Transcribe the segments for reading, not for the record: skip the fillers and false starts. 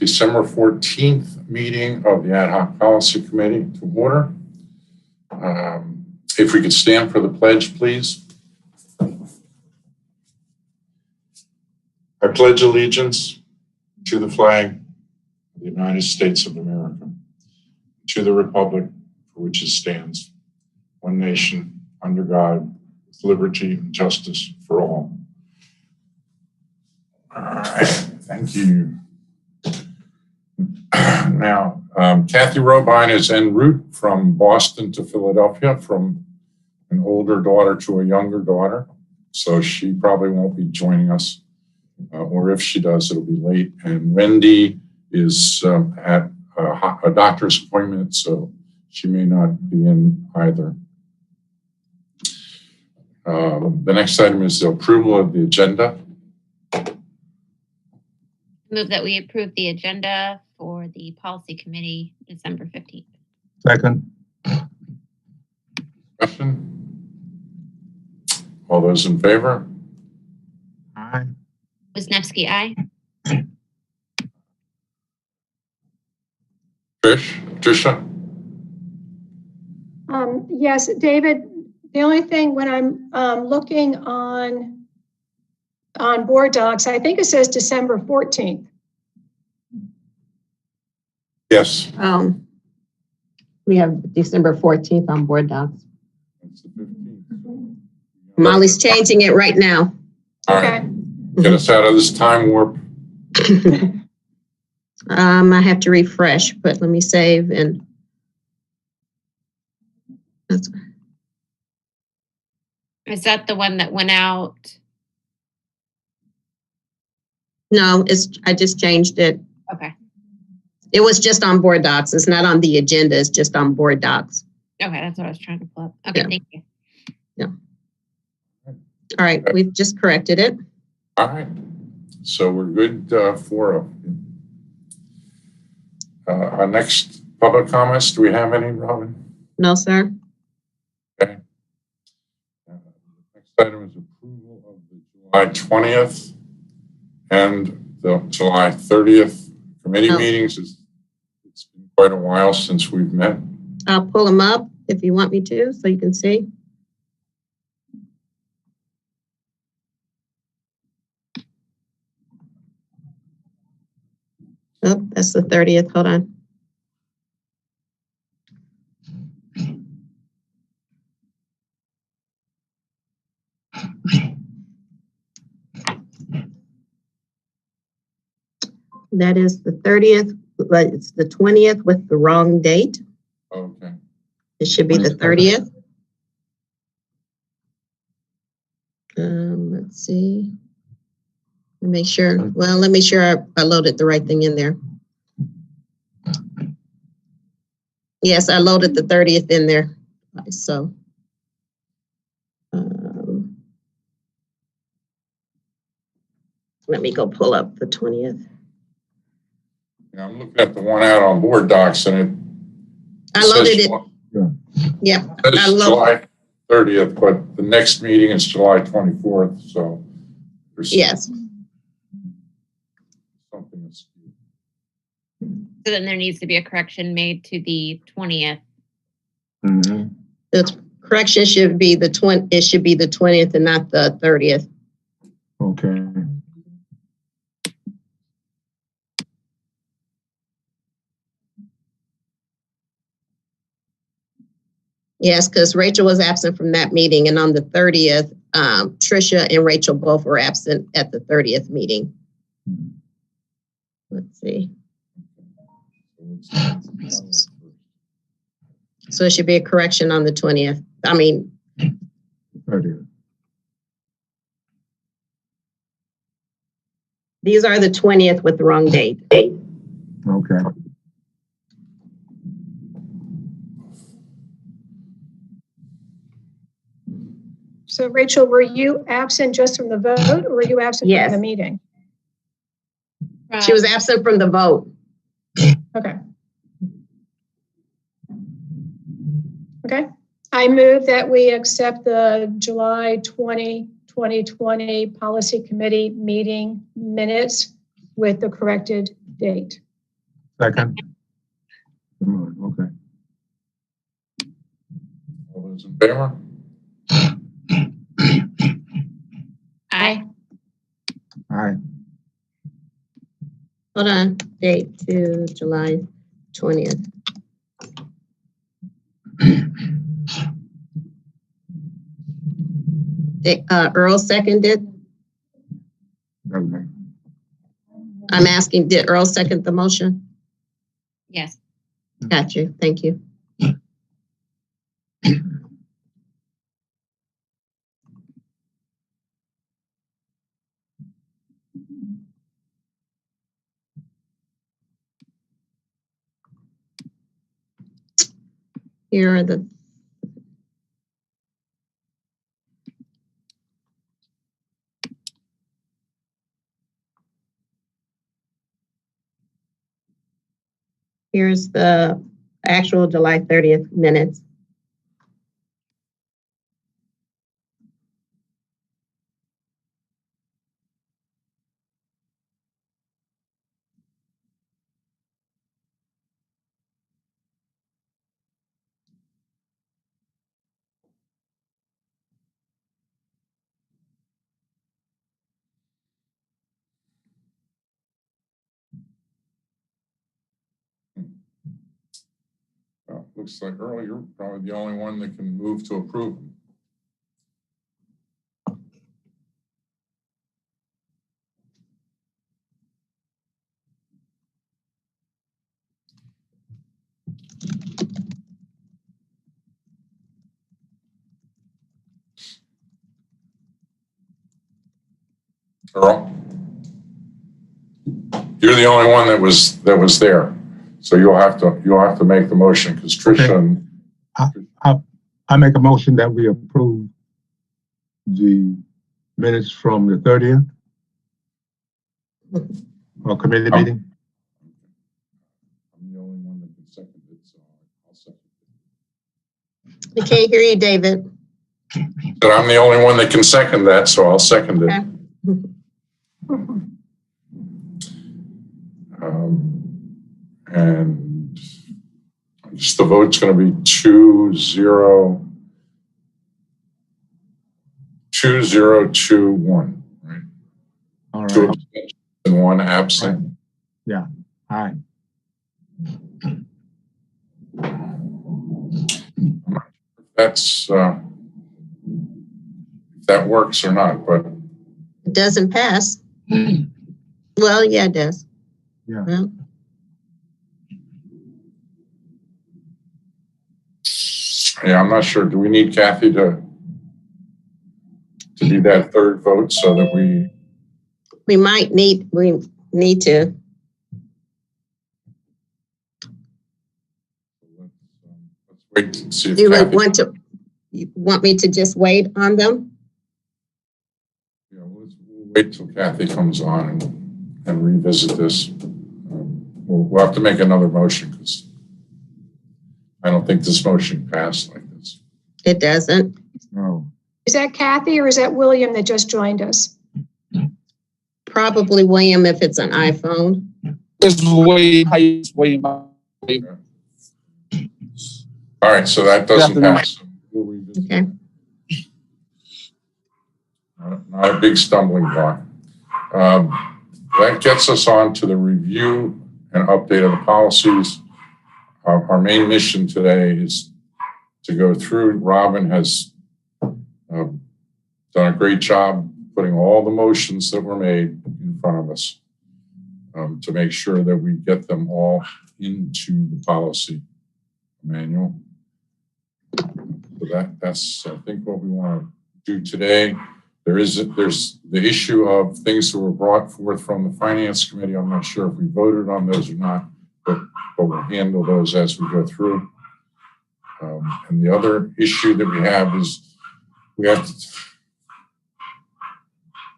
December 14th meeting of the Ad Hoc Policy Committee to order. If we could stand for the pledge, please. I pledge allegiance to the flag of the United States of America, to the republic for which it stands, one nation, under God, with liberty and justice for all. All right, thank you. Now, Kathy Robine is en route from Boston to Philadelphia from an older daughter to a younger daughter. So she probably won't be joining us, or if she does, it'll be late. And Wendy is at a doctor's appointment, so she may not be in either. The next item is the approval of the agenda. Move that we approve the agenda for the policy committee December 15th. Second. Discussion? All those in favor? Aye. Wisniewski, aye. Tricia? Yes, David, the only thing when I'm looking on board docs, I think it says December 14th. Yes. We have December 14th on board docs. That's the 15th. Molly's changing it right now. All Okay. right. Get us out of this time warp. I have to refresh, but let me save and that's Is that the one that went out? no, I just changed it. Okay. It was just on board docs. It's not on the agenda, it's just on board docs. Okay, that's what I was trying to pull up. Okay, Yeah. thank you. All right, we've just corrected it. All right. So we're good for our next public comments. Do we have any, Robin? No, sir. Okay. Next item is approval of the July 20th and the July 30th committee meetings. It's been quite a while since we've met. I'll pull them up if you want me to, so you can see. Oh, that's the 30th. Hold on. That is the 30th, but it's the 20th with the wrong date. Okay. It should be the 30th. Let's see. Make sure, well, let me make sure I loaded the right thing in there. Yes, I loaded the 30th in there. So, let me go pull up the 20th. Yeah, I'm looking at the one out on board docs and it I loaded it. Yeah. Yep. It's July 30th, but the next meeting is July 24th. So there's yes. Something that's So then there needs to be a correction made to the 20th. Mm-hmm. The correction should be the 20th. It should be the 20th and not the 30th. Okay. Yes, because Rachel was absent from that meeting, and on the 30th, Tricia and Rachel both were absent at the 30th meeting. Let's see. So it should be a correction on the 20th. I mean, 30th. These are the 20th with the wrong date. Okay. So Rachel, were you absent just from the vote or were you absent Yes. from the meeting? She was absent from the vote. Okay. Okay. I move that we accept the July 2020 Policy Committee meeting minutes with the corrected date. Second? Okay. All those in favor? Aye. Aye. Hold on, date to July 20th. Earl seconded. Okay. I'm asking, did Earl second the motion? Yes. Got you. Thank you. Here are the here's the actual July 30th minutes. Well, looks like Earl, you're probably the only one that can move to approve them. Earl? You're the only one that was there. So you'll have to make the motion because Tricia and I make a motion that we approve the minutes from the 30th or committee meeting. I'm the only one that can second it, so I'll second it. We can't hear you, David. But I'm the only one that can second that, so I'll second it. Okay. And just the vote's going to be 2021, right? All Two right. abstentions and one absent. Yeah. Aye. That's if that works or not, but It doesn't pass. Well, yeah, it does. Yeah. Well, yeah, I'm not sure. Do we need Kathy to do that third vote so that we we need to. let's wait and see if You would Kathy, you want me to just wait on them? yeah, we'll wait till Kathy comes on and revisit this. We'll have to make another motion because I don't think this motion passed like this. It doesn't. No. Is that Kathy or is that William that just joined us? Probably William if it's an iPhone. It's way. All right, so that doesn't pass. We'll revisit Okay. not a big stumbling block. That gets us on to the review and update of the policies. Our main mission today is to go through. Robin has done a great job putting all the motions that were made in front of us to make sure that we get them all into the policy manual. So that's I think what we want to do today. There's the issue of things that were brought forth from the Finance Committee. I'm not sure if we voted on those or not, but we'll handle those as we go through. And the other issue that we have is we have to,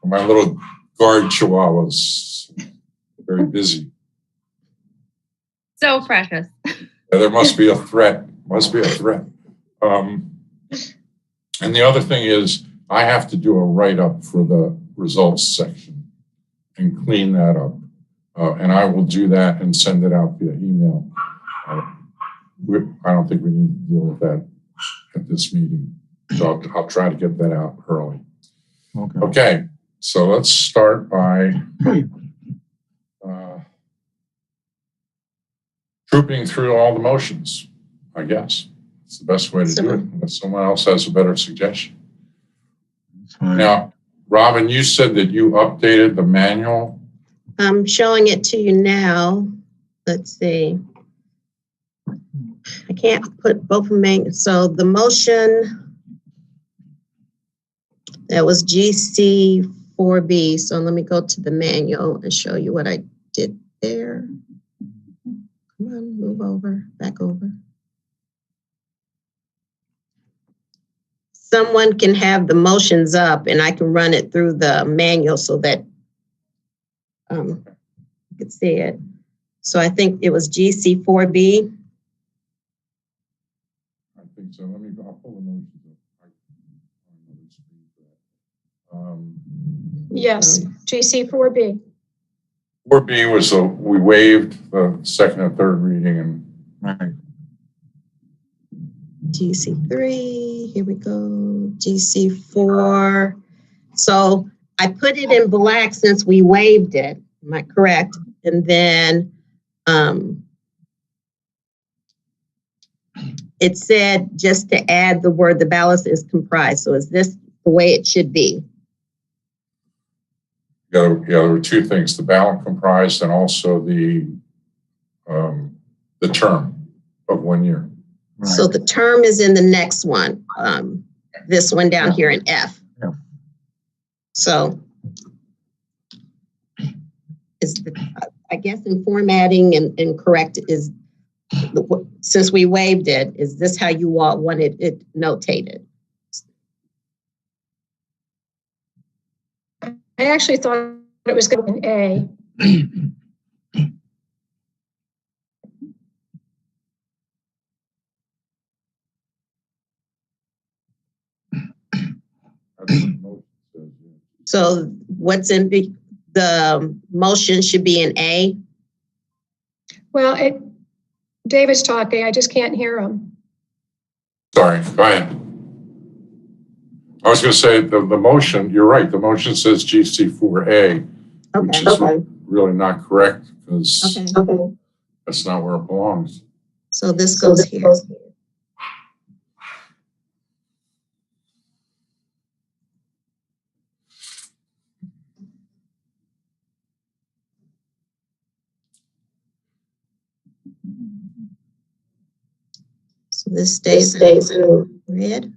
my little guard chihuahua's very busy. So precious. There must be a threat. And the other thing is I have to do a write-up for the results section and clean that up. And I will do that and send it out via email. I don't think we need to deal with that at this meeting. So I'll try to get that out early. Okay. Okay, so let's start by trooping through all the motions, I guess. It's the best way to do it, unless someone else has a better suggestion. Now, Robin, you said that you updated the manual. I'm showing it to you now. Let's see. I can't put both of them. So the motion, that was GC4B. So let me go to the manual and show you what I did there. Come on, move over, back over. Someone can have the motions up and I can run it through the manual so that you can see it. So I think it was GC4B. I think so. I'll pull the motions up. Yes, GC4B. 4B was we waived the second and third reading and Right. GC3, here we go, GC4. So I put it in black since we waived it, am I correct? And then it said just to add the word the ballot is comprised. So is this the way it should be? yeah, there were two things, the ballot comprised and also the term of 1 year. Right. So the term is in the next one, this one down here in F. Yeah. So I guess in formatting and correct is, since we waived it, is this how you all wanted it notated? I actually thought it was going to be an A. So what's in the motion should be an A? Well, David's talking. I just can't hear him. Sorry, go ahead. I was going to say the motion, you're right, the motion says GC4A, which is really not correct because that's not where it belongs. So this goes here. So this stays in red.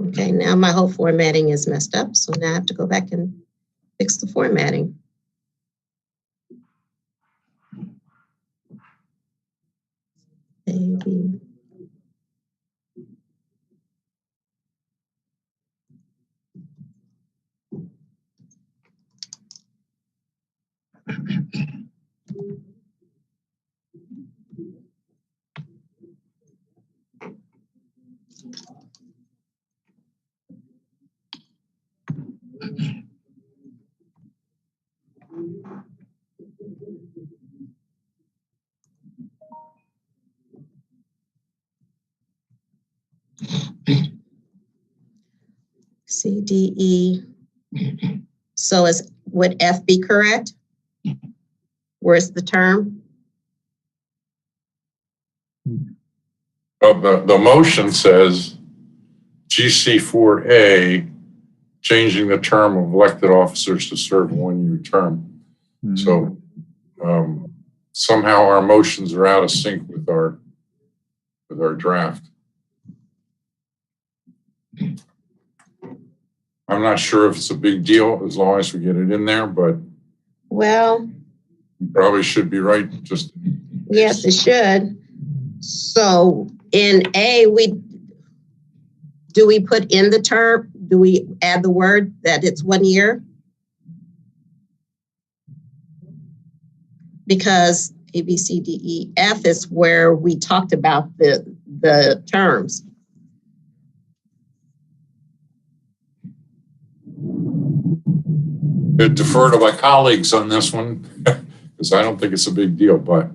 Okay, now my whole formatting is messed up, so now I have to go back and fix the formatting. Maybe. C, D, E. So would F be correct? Where's the term? The motion says GC4A, changing the term of elected officers to serve a 1 year term. So somehow our motions are out of sync with our draft. I'm not sure if it's a big deal as long as we get it in there, but Well, you probably should be right. Just yes, it should. So in A, do we put in the term? Do we add the word that it's 1 year? Because A, B, C, D, E, F is where we talked about the terms. I'd defer to my colleagues on this one because I don't think it's a big deal, but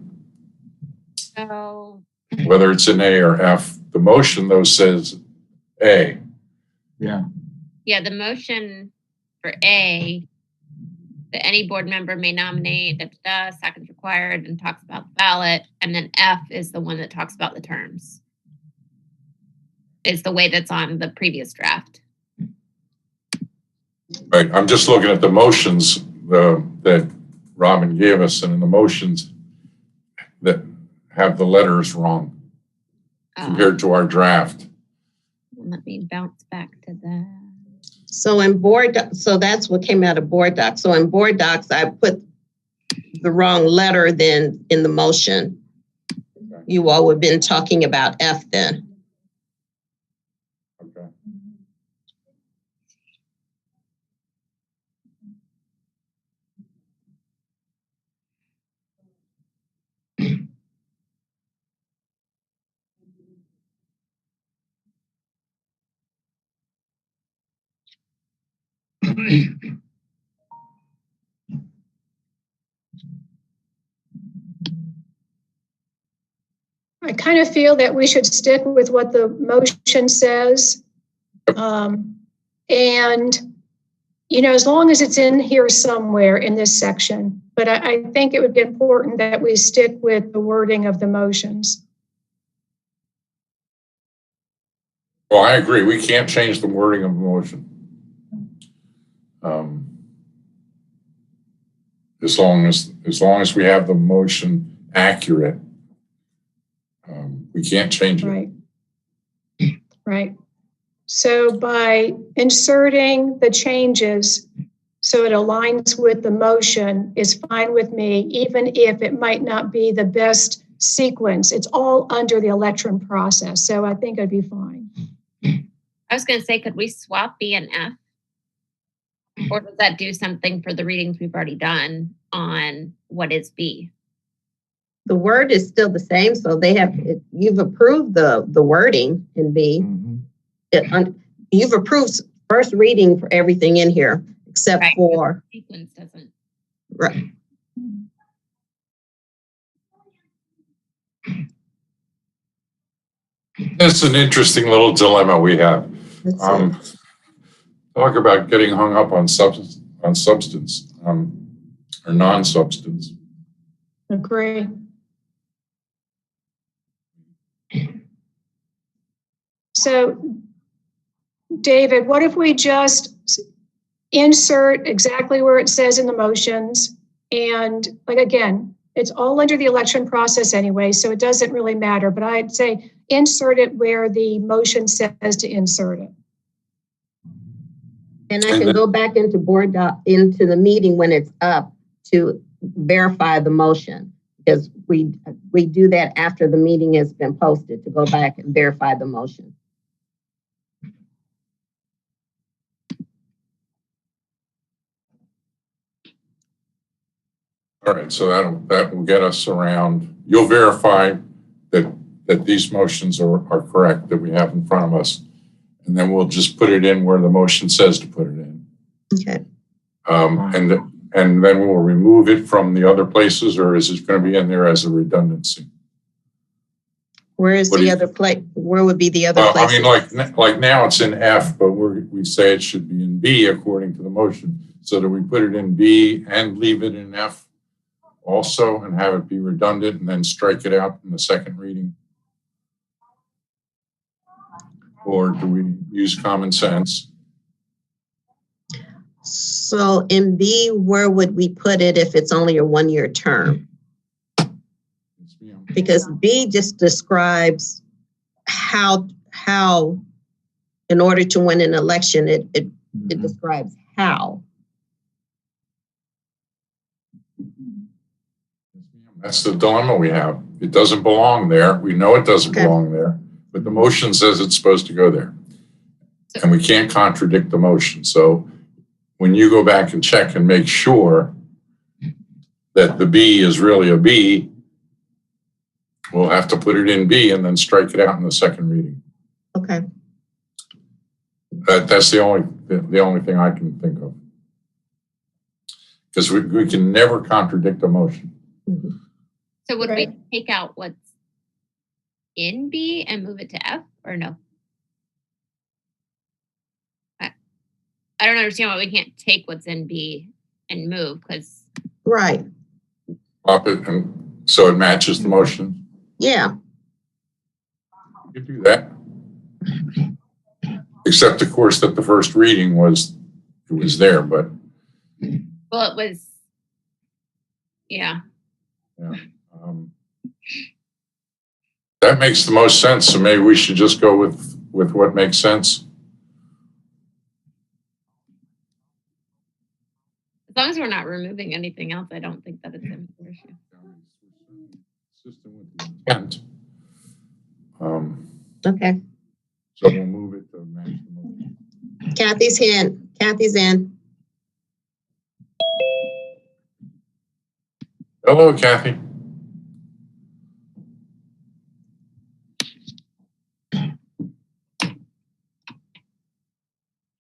So, whether it's an A or F, the motion though says A. Yeah. yeah, the motion for A, that any board member may nominate, seconds required, and talks about the ballot. And then F is the one that talks about the terms. It's the way that's on the previous draft. Right. I'm just looking at the motions that Robin gave us, and in the motions that have the letters wrong compared to our draft. Let me bounce back to that. So so that's what came out of board docs. So in board docs, I put the wrong letter then in the motion. You all would have been talking about F then. Okay. I kind of feel that we should stick with what the motion says. And, as long as it's in here somewhere in this section, but I think it would be important that we stick with the wording of the motions. Well, I agree. We can't change the wording of the motion. As long as we have the motion accurate, we can't change it. Right. Right. So by inserting the changes so it aligns with the motion is fine with me, even if it might not be the best sequence. It's all under the election process. So I think it'd be fine. I was going to say, could we swap B and F? Or does that do something for the readings we've already done on what is B? The word is still the same, so you've approved the wording in B. Mm-hmm. You've approved first reading for everything in here, except Right. for Sequence doesn't. right. It's an interesting little dilemma we have. Talk about getting hung up on substance or non-substance. Agree. So, David, what if we just insert exactly where it says in the motions? And again, it's all under the election process anyway, so it doesn't really matter. But I'd say insert it where the motion says to insert it. And I can go back into into the meeting when it's up to verify the motion, because we do that after the meeting has been posted, to go back and verify the motion. All right, so that will get us around. You'll verify that these motions are correct that we have in front of us, and then we'll just put it in where the motion says to put it in. Okay. And then we'll remove it from the other places, or is it going to be in there as a redundancy? Where is the other place? Where would be the other place? I mean, like now it's in F, but we say it should be in B according to the motion. So do we put it in B and leave it in F also and have it be redundant and then strike it out in the second reading? Or do we use common sense? So in B, where would we put it if it's only a 1 year term? Because B just describes how in order to win an election, it describes how. That's the dilemma we have. It doesn't belong there. We know it doesn't Okay. belong there, but the motion says it's supposed to go there. And we can't contradict the motion. So when you go back and check and make sure that the B is really a B, we'll have to put it in B and then strike it out in the second reading. Okay. That's the only thing I can think of. Because we can never contradict a motion. Mhm. So would Right. we take out what's in B and move it to F or no? I don't understand why we can't take what's in B and move because Right. Pop it and so it matches the motion. Yeah. You can do that. Except, of course, that the first reading was there, but well it was yeah. That makes the most sense. So maybe we should just go with what makes sense. As long as we're not removing anything else, I don't think that it's an issue. Consistent with the intent. Okay. So we'll move it to match the motion. Kathy's in. Kathy's in. Hello, Kathy.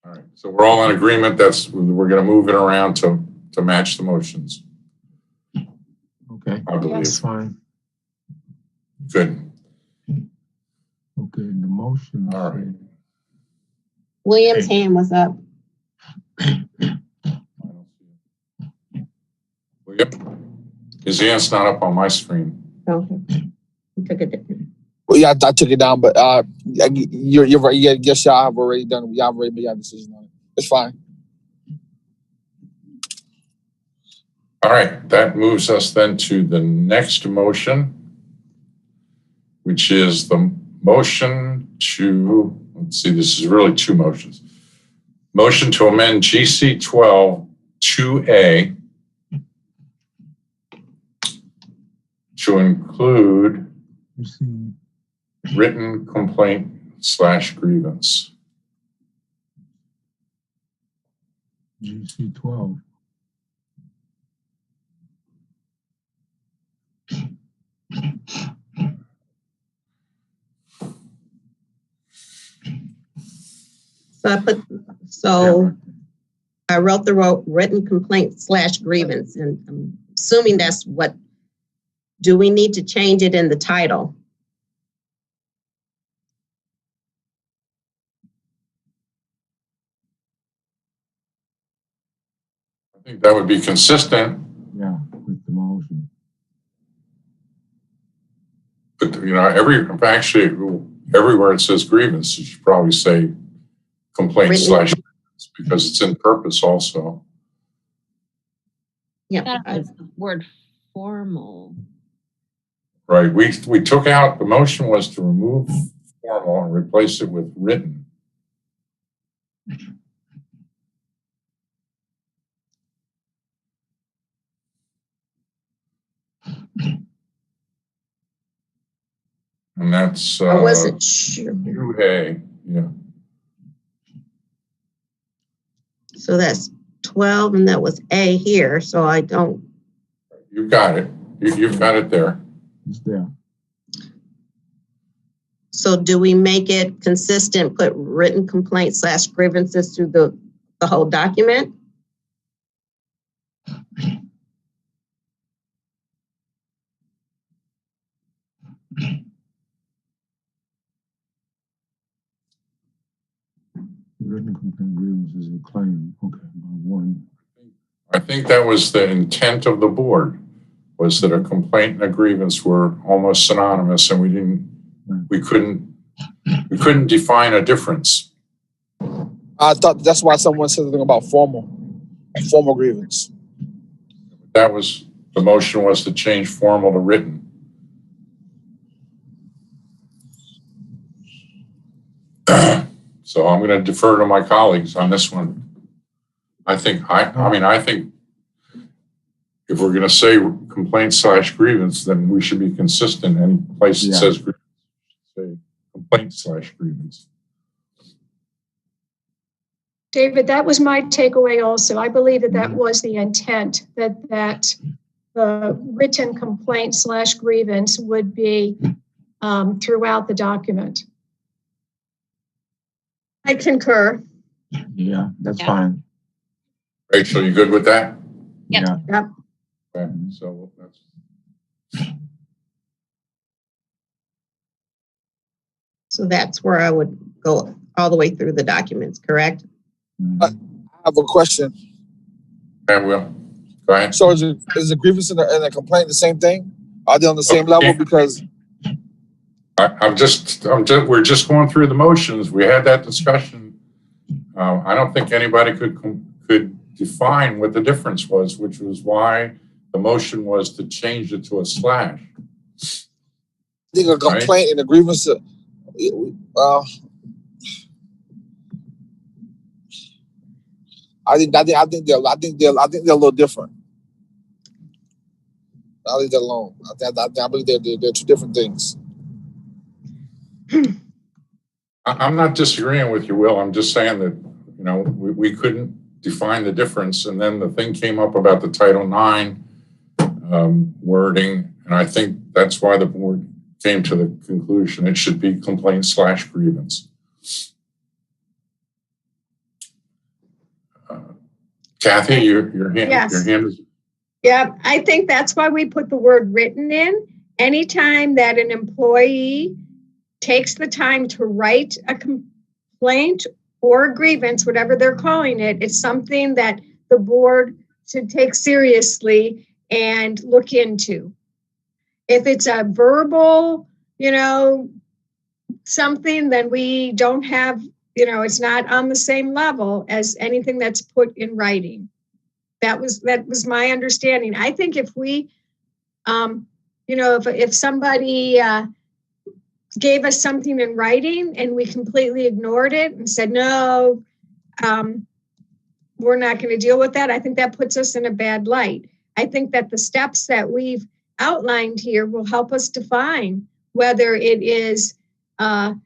All right, so we're all in agreement. We're going to move it around to match the motions. Okay, I believe. that's fine. Good. Okay, the motion. All right. William's hand was up. William? His hand's not up on my screen. Okay. He took it. Well, yeah, I took it down, but you're right. Yeah, yes, y'all have already done. Y'all have already made your decision on it. It's fine. All right, that moves us then to the next motion, which is the motion to, let's see, this is really two motions. Motion to amend GC 12 2A to include You see, written complaint / grievance. GC 12. I wrote the written complaint / grievance, and I'm assuming that's what. Do we need to change it in the title? I think that would be consistent, Yeah, with the motion. but everywhere it says grievance, you should probably say complaint / grievance because it's in purpose also. Yeah. That's the word formal. Right, we took out, the motion was to remove formal and replace it with written. And that's I wasn't sure. 2A, yeah. So that's 12, and that was A here. So I don't. You've got it. You've got it there. It's there. So do we make it consistent, put written complaint / grievances through the whole document? Written complaint grievance is a claim. Okay, one. I think that was the intent of the board, was that a complaint and a grievance were almost synonymous, and we couldn't define a difference. I thought that's why someone said something about formal grievance. That was, the motion was to change formal to written. So I'm going to defer to my colleagues on this one. I think if we're going to say complaint/grievance, then we should be consistent. Any place that says grievance, say complaint/grievance. David, that was my takeaway also. I believe that that was the intent, that the written complaint/grievance would be throughout the document. I concur. Yeah, that's Yeah. fine. Rachel, you good with that? Yep. Yeah. Yep. Okay, so that's. So that's where I would go all the way through the documents, correct? I have a question. Okay, Will, go ahead. So is the grievance and the complaint the same thing? Are they on the same level? Because we're just going through the motions. We had that discussion. I don't think anybody could define what the difference was, which was why the motion was to change it to a slash. I think a complaint and a grievance. I think they're a little different. I'll leave that alone. I believe they're two different things. I'm not disagreeing with you, Will. I'm just saying that, we couldn't define the difference. And then the thing came up about the Title IX wording. And I think that's why the board came to the conclusion it should be complaint/grievance. Kathy, your hand, Yes. your hand is. Yeah, I think that's why we put the word written in. Anytime that an employee takes the time to write a complaint or a grievance, whatever they're calling it, it's something that the board should take seriously and look into. If it's a verbal, something, then we don't have, it's not on the same level as anything that's put in writing. That was my understanding. I think if we, if somebody gave us something in writing and we completely ignored it and said, no, we're not going to deal with that, I think that puts us in a bad light. I think that the steps that we've outlined here will help us define whether it is, how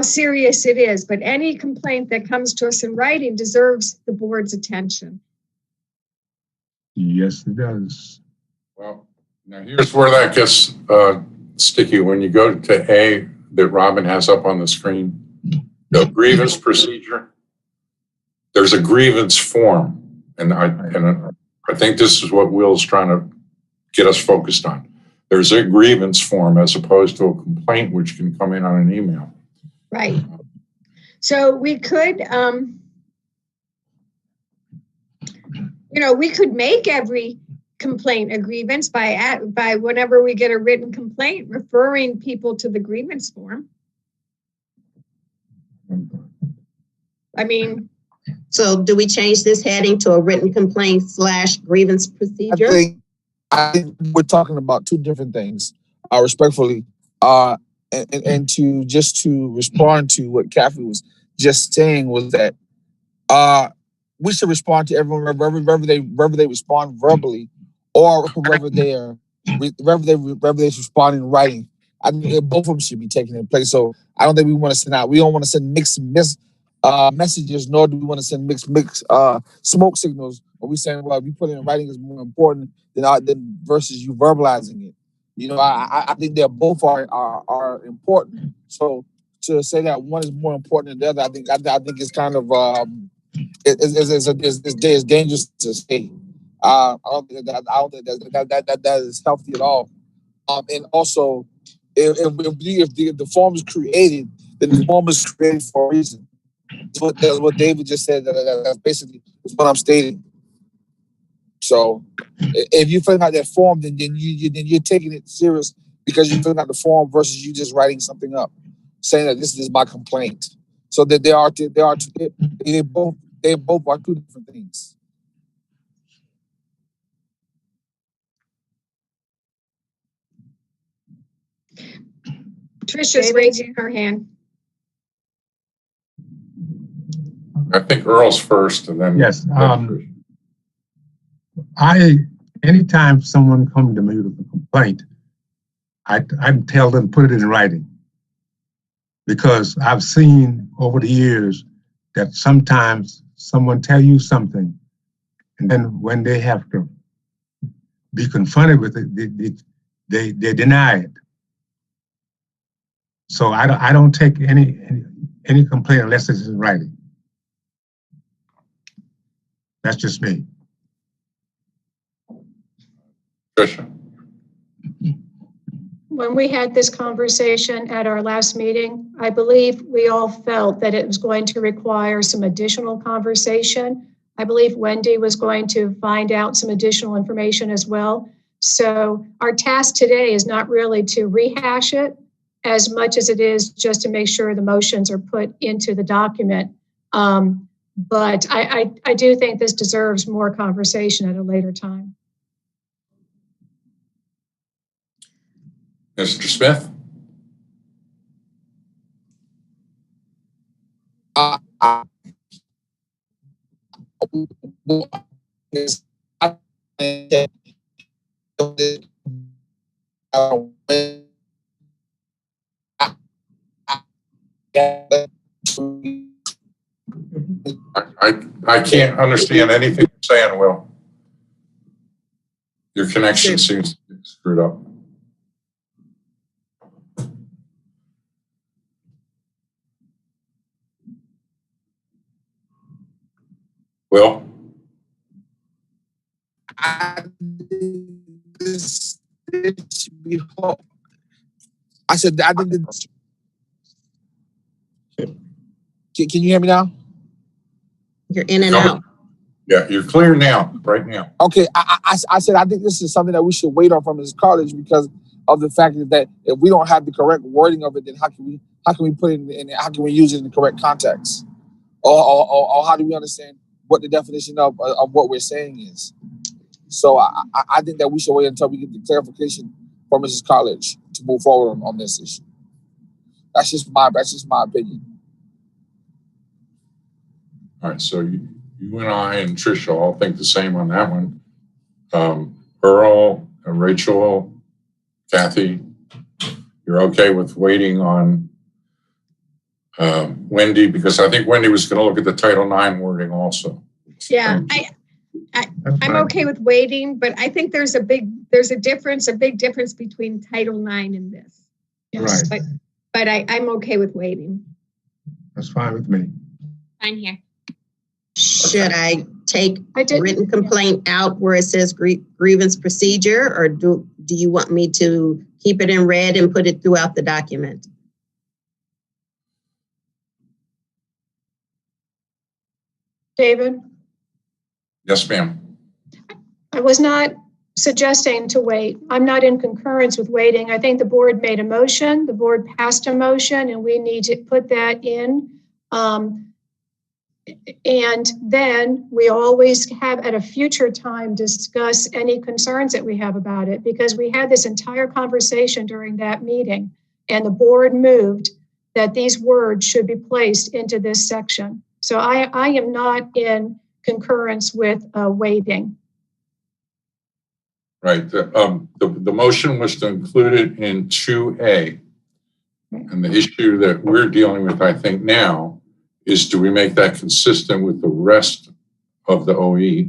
serious it is. But any complaint that comes to us in writing deserves the board's attention. Yes, it does. Well, now here's where that gets sticky. When you go to A that Robin has up on the screen, the grievance procedure, there's a grievance form. And I think this is what Will's trying to get us focused on. There's a grievance form as opposed to a complaint, which can come in on an email. Right. So we could, we could make every complaint a grievance by whenever we get a written complaint, referring people to the grievance form. I mean. So do we change this heading to a written complaint/grievance procedure? I think we're talking about two different things, respectfully. And to respond to what Kathy was just saying was that we should respond to everyone wherever they respond verbally, or whoever they're responding in writing. I think both of them should be taken in place. So I don't think we want to send out. We don't want to send mixed messages, nor do we want to send mixed smoke signals. Or we saying, well, if you put it in writing is more important than versus you verbalizing it. I think they both are important. So to say that one is more important than the other, I think it's kind of it's dangerous to say. I don't think that is healthy at all. And also, if the form is created, then the form is created for a reason. That's what David just said. That's basically what I'm stating. So, if you fill out that form, then you're taking it serious because you're filling out the form versus you just writing something up, saying that this is my complaint. So that they both are two different things. Tricia's raising her hand. I think Earl's first and then. Yes, then anytime someone comes to me with a complaint, I tell them, put it in writing. Because I've seen over the years that sometimes someone tell you something, and then when they have to be confronted with it, they deny it. So I don't take any complaint unless it's in writing. That's just me. Tricia. When we had this conversation at our last meeting, I believe we all felt that it was going to require some additional conversation. I believe Wendy was going to find out some additional information as well. So our task today is not really to rehash it as much as it is just to make sure the motions are put into the document. But I do think this deserves more conversation at a later time. Mr. Smith? I can't understand anything you're saying, Will. Your connection seems screwed up. Will? I said, I think that. Can you hear me now? You're in and out. Yeah, you're clear now, right now. Okay, I said I think this is something that we should wait on from this college because of the fact that if we don't have the correct wording of it, then how can we put it in how can we use it in the correct context? Or how do we understand what the definition of what we're saying is? So I think that we should wait until we get the clarification from Mrs. College to move forward on this issue. That's just my opinion. All right, so you and I and Tricia all think the same on that one. Earl, Rachel, Kathy, you're okay with waiting on Wendy, because I think Wendy was going to look at the Title IX wording also. Yeah, I'm okay with waiting, but I think there's a big difference between Title IX and this. Yes. Right. But I'm okay with waiting. That's fine with me. Fine here. Should I take I did- written complaint out where it says grievance procedure, or do you want me to keep it in red and put it throughout the document? David? Yes, ma'am. I was not suggesting to wait. I'm not in concurrence with waiting. I think the board made a motion, the board passed a motion, and we need to put that in. And then we always have at a future time discuss any concerns that we have about it, because we had this entire conversation during that meeting and the board moved that these words should be placed into this section. So I am not in concurrence with waiting. Right. The motion was to include it in 2A. And the issue that we're dealing with, I think now, is do we make that consistent with the rest of the OE?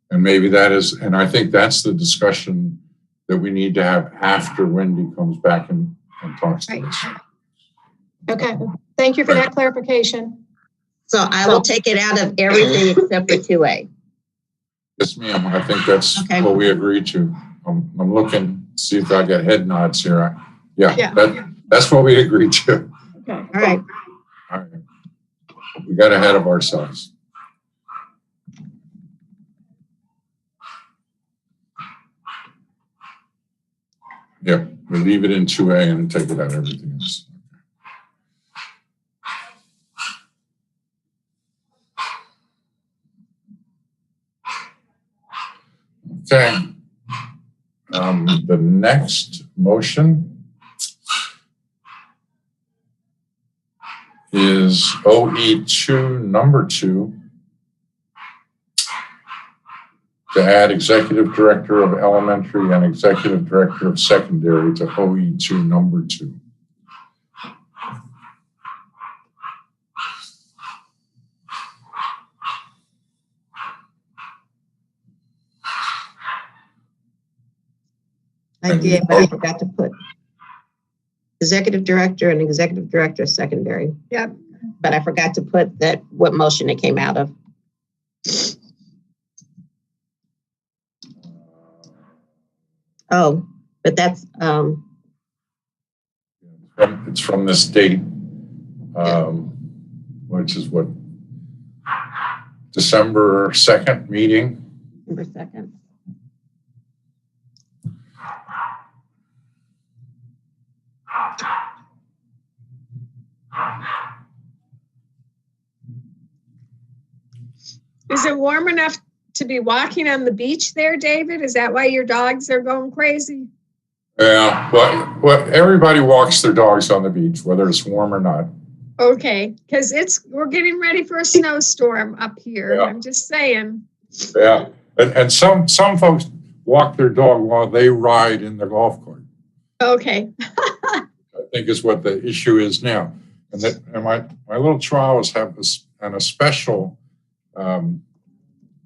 And maybe that is, and I think that's the discussion that we need to have after Wendy comes back and talks to us. Okay, thank you for that clarification. So I will take it out of everything except for 2A. Yes, ma'am. I think that's Okay. what we agreed to. I'm looking to see if I got head nods here. Yeah. That's what we agreed to. Okay. All right. All right. We got ahead of ourselves. Yeah, we leave it in 2A and take it out of everything else. Okay. The next motion is OE2, number 2, to add executive director of elementary and executive director of secondary to OE2, number 2. I did, but I forgot to put executive director and executive director secondary. Yep. But I forgot to put that, what motion it came out of. Oh, but that's, It's from this date, which is what, December 2nd meeting. December 2nd. Is it warm enough to be walking on the beach there, David? Is that why your dogs are going crazy? Yeah, well, everybody walks their dogs on the beach, whether it's warm or not. Okay, because we're getting ready for a snowstorm up here. Yeah. I'm just saying. Yeah, and some folks walk their dog while they ride in the golf cart. Okay. I think is what the issue is now. And my little chihuahuas have a special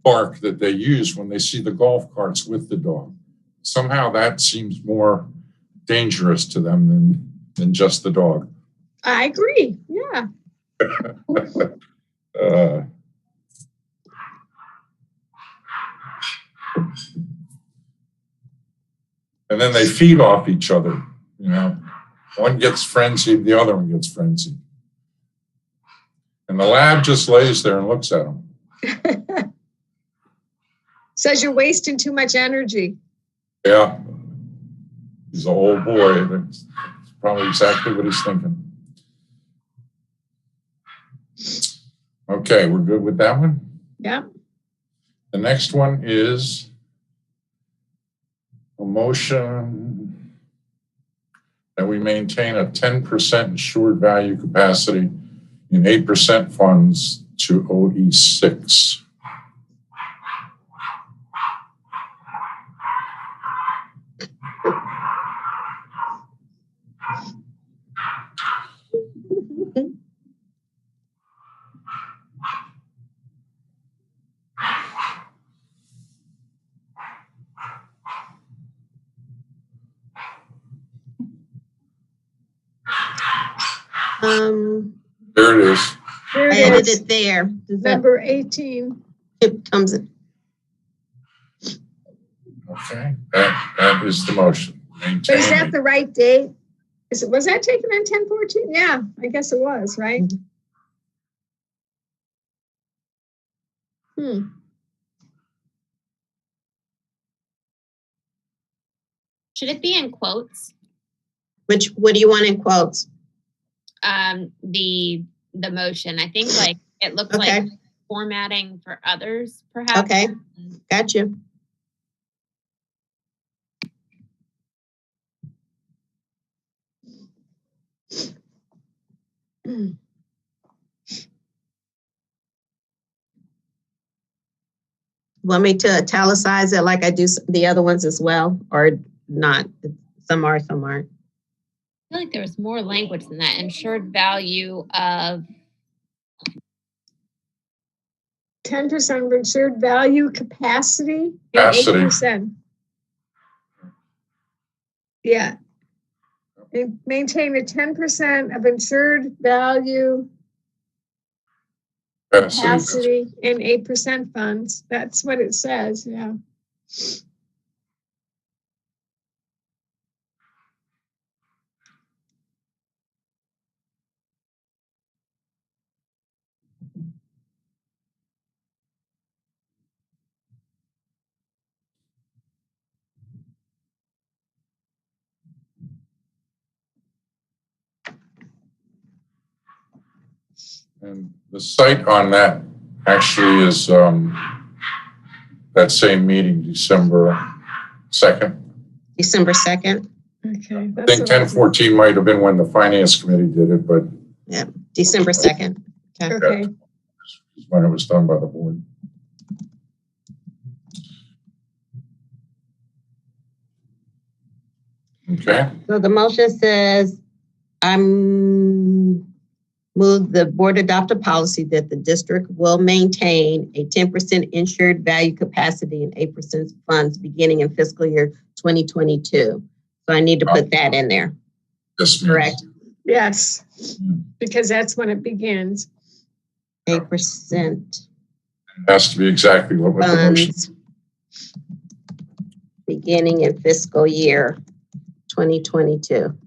bark that they use when they see the golf carts with the dog. Somehow that seems more dangerous to them than just the dog. I agree. Yeah. And then they feed off each other, you know. One gets frenzied, the other one gets frenzied. And the lab just lays there and looks at them. Says you're wasting too much energy. Yeah. He's an old boy. That's probably exactly what he's thinking. Okay, we're good with that one? Yeah. The next one is a motion that we maintain a 10% insured value capacity in 8% funds to OE6. There it is. There I it edited is. it there. Does that, Number 18. it comes in. Okay, that is the motion. But is that the right date? Was that taken on 10/14? Yeah, I guess it was, right? Should it be in quotes? What do you want in quotes? The motion. I think like it looks Okay. like formatting for others, perhaps. Okay, got you. Want me to italicize it like I do the other ones as well, or not? Some are, some aren't. I feel like there was more language than that. Insured value of 10% of insured value capacity and Capacity. 8%. Yeah. Maintain a 10% of insured value capacity in 8% funds. That's what it says, yeah. And the site on that actually is that same meeting, December 2nd. December 2nd. Okay. I think 10/14 might have been when the finance committee did it, but December 2nd. Okay. Is when it was done by the board. Okay. So the motion says, move the board adopt a policy that the district will maintain a 10% insured value capacity and 8% funds beginning in fiscal year 2022. So I need to put that in there. Yes, ma'am. Correct. Yes, because that's when it begins. 8% It has to be exactly what was the motion. funds beginning in fiscal year 2022.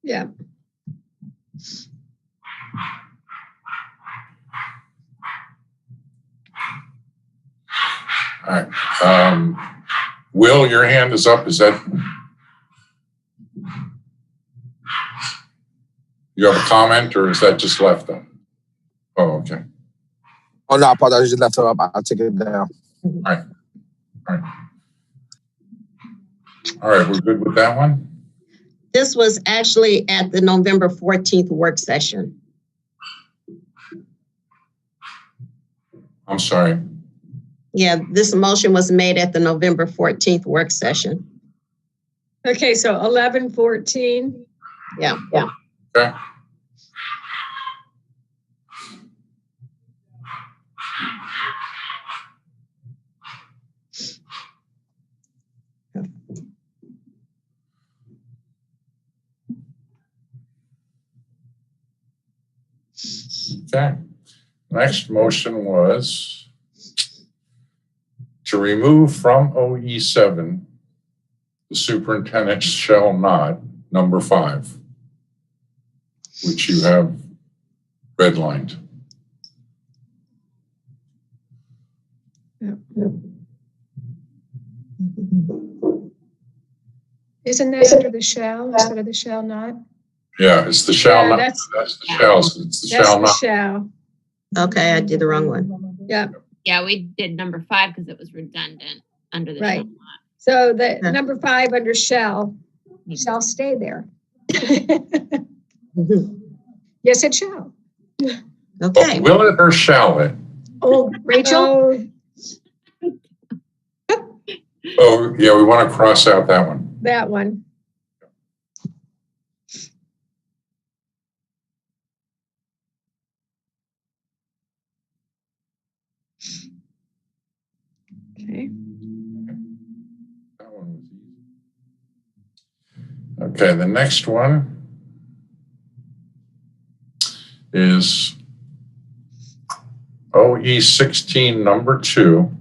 Yeah. All right. Will, your hand is up. Is that? You have a comment, or is that just left up? Oh, okay. Oh, no, I apologize. I just left it up. I'll take it down. All right. All right, we're good with that one? This was actually at the November 14th work session. I'm sorry. Yeah, this motion was made at the November 14th work session. Okay, so 11:14. Yeah. Okay. Okay. Next motion was to remove from OE7, the superintendent shall not, number 5, which you have redlined. Isn't that under the shall instead of the shall not? Yeah, it's the shall Yeah, not. that's That's the shall. It's the that's shall the not. shall. Okay, I did the wrong one. Yeah, Yeah, we did number 5 because it was redundant under the right. shall not. So the Yeah. number 5 under shall stay there. Yes, it shall. Okay. Will it or shall it? Oh, Rachel, Oh, yeah, we want to cross out that one. That one. Okay. That one was easy. Okay, the next one is OE16, number 2.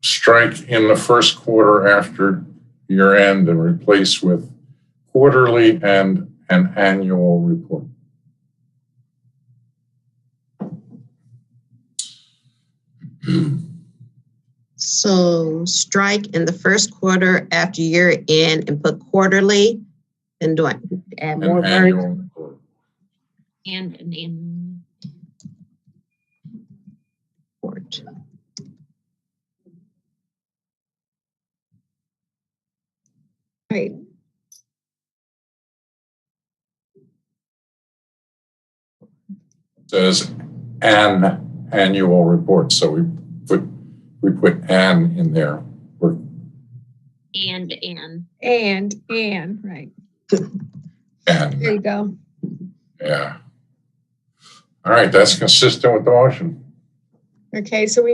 Strike in the first quarter after year end and replace with quarterly and an annual report. So strike in the first quarter after year end and put quarterly. And do I add more An annual words? report. And an annual. Report. Right. Says an annual report, so we put an in there. And And, right. And There you go. yeah. All right, that's consistent with the motion. Okay, so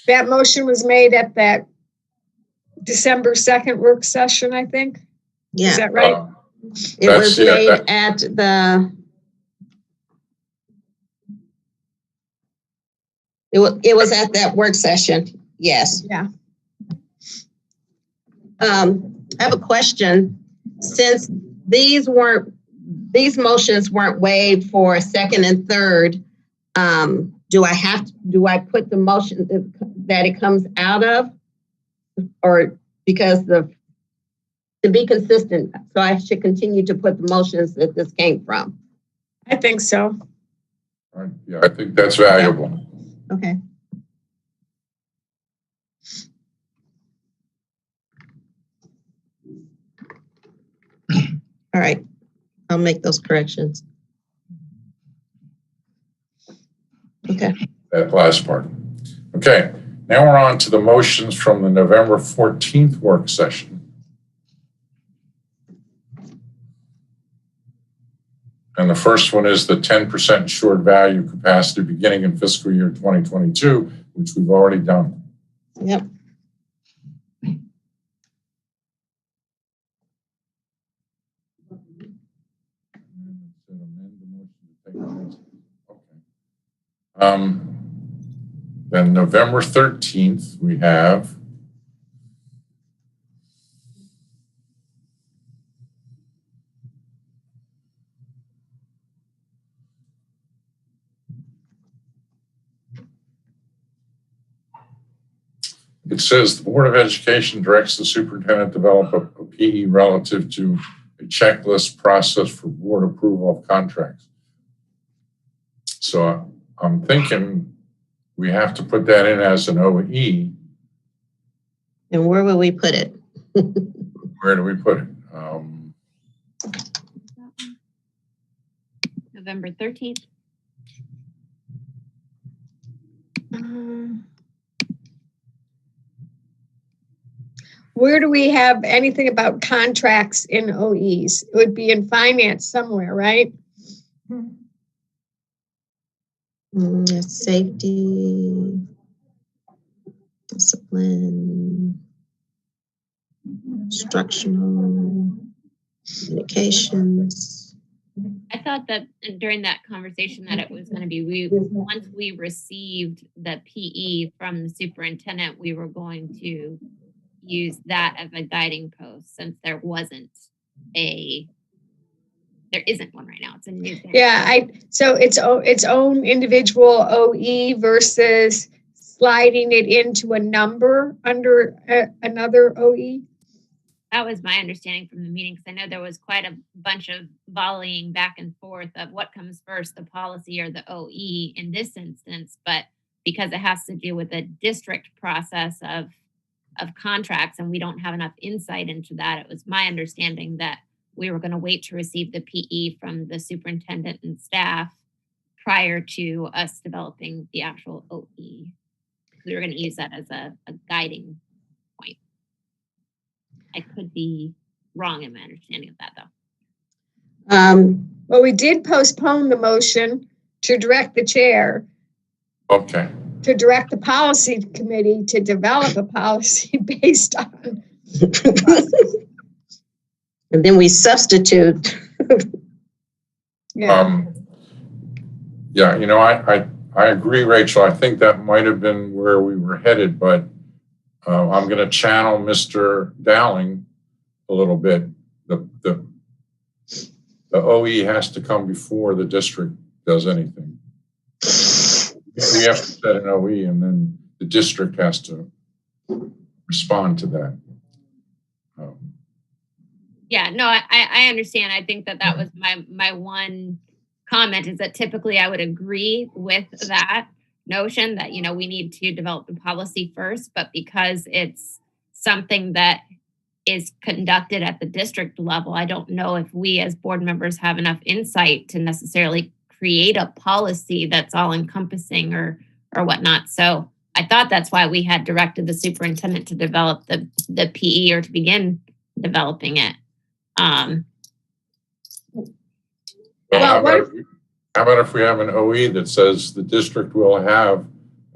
that motion was made at that December 2nd work session, I think. Yeah, Is that right? it was made at the. It was at that work session. Yes. Yeah. I have a question. Since these motions weren't waived for second and third, do I put the motion that it comes out of, or because to be consistent, so I should continue to put the motions that this came from? I think so. All right, yeah, I think that's valuable. Okay. All right, I'll make those corrections. Okay. That last part. Okay, now we're on to the motions from the November 14th work session. And the first one is the 10% insured value capacity beginning in fiscal year 2022, which we've already done. Yep. Then November 13th, we have it says the Board of Education directs the superintendent to develop a PE relative to a checklist process for board approval of contracts. So I'm thinking we have to put that in as an OE. And where will we put it? Where do we put it? November 13th. Where do we have anything about contracts in OEs? It would be in finance somewhere, right? Safety, discipline, instructional, communications. I thought that during that conversation that it was going to be, once we received the PE from the superintendent, we were going to use that as a guiding post since there isn't one right now. It's a new thing. Yeah, so it's its own individual OE versus sliding it into a number under another OE. That was my understanding from the meeting, because I know there was quite a bunch of volleying back and forth of what comes first, the policy or the OE in this instance. But because it has to do with the district process of contracts, and we don't have enough insight into that, it was my understanding that we were going to wait to receive the PE from the superintendent and staff prior to us developing the actual OE. We were going to use that as a guiding point. I could be wrong in my understanding of that, though. Well, we did postpone the motion to direct the chair. Okay. To direct the policy committee to develop a policy based on. And then we substitute. Yeah. Yeah, you know, I agree, Rachel. I think that might have been where we were headed, but I'm going to channel Mr. Dowling a little bit. The OE has to come before the district does anything. We have to set an OE, and then the district has to respond to that. Yeah, no, I understand. I think that was my one comment, is that typically I would agree with that notion that, we need to develop the policy first, but because it's something that is conducted at the district level, I don't know if we as board members have enough insight to necessarily create a policy that's all encompassing or whatnot. So I thought that's why we had directed the superintendent to develop the PE, or to begin developing it. How about if we have an OE that says the district will have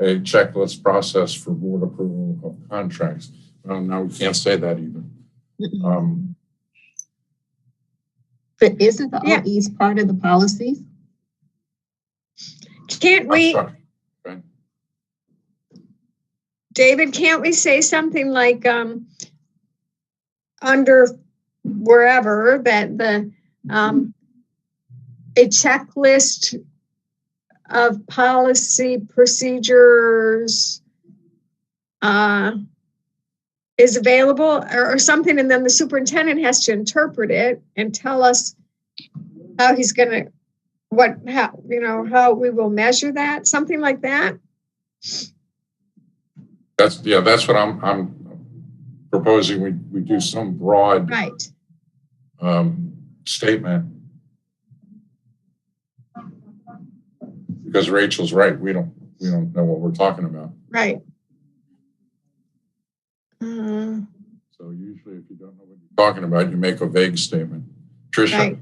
a checklist process for board approval of contracts? No, we can't say that either. But isn't the OEs part of the policies? Can't we, David, can't we say something like under wherever that the a checklist of policy procedures is available, or something, and then the superintendent has to interpret it and tell us how he's going to, how we will measure that, something like that. That's what I'm proposing. We do some broad, right, statement. Because Rachel's right, we don't know what we're talking about. Right. So usually if you don't know what you're talking about, you make a vague statement. Tricia? Right.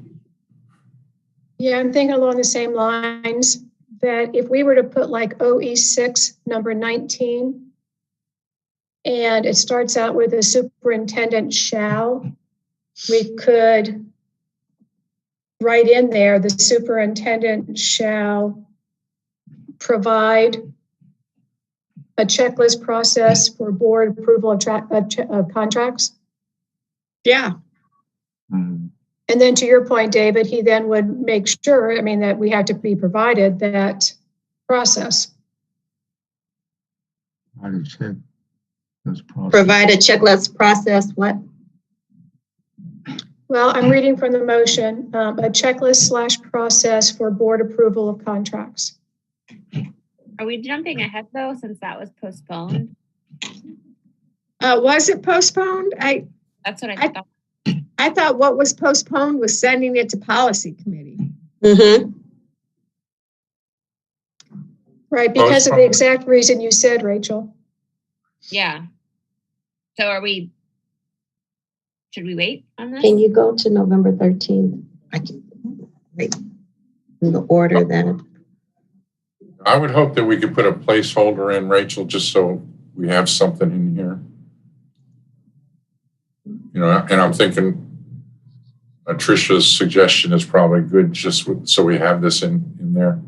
Yeah, I'm thinking along the same lines that if we were to put like OE6 number 19, and it starts out with the superintendent shall, we could write in there, the superintendent shall provide a checklist process for board approval of contracts. Yeah. Mhm. And then to your point, David, he then would make sure, I mean, that we have to be provided that process. I can check this process. Provide a checklist process, what? Well, I'm reading from the motion, a checklist / process for board approval of contracts. Are we jumping ahead though, since that was postponed? Was it postponed? That's what I thought. I thought what was postponed was sending it to policy committee. Mm-hmm. Right, because of the exact reason you said, Rachel. Yeah. So should we wait on this? Can you go to November 13th? I can, wait, in the order that. I would hope that we could put a placeholder in, Rachel, just so we have something in here. You know, and I'm thinking Tricia's suggestion is probably good, just so we have this in there.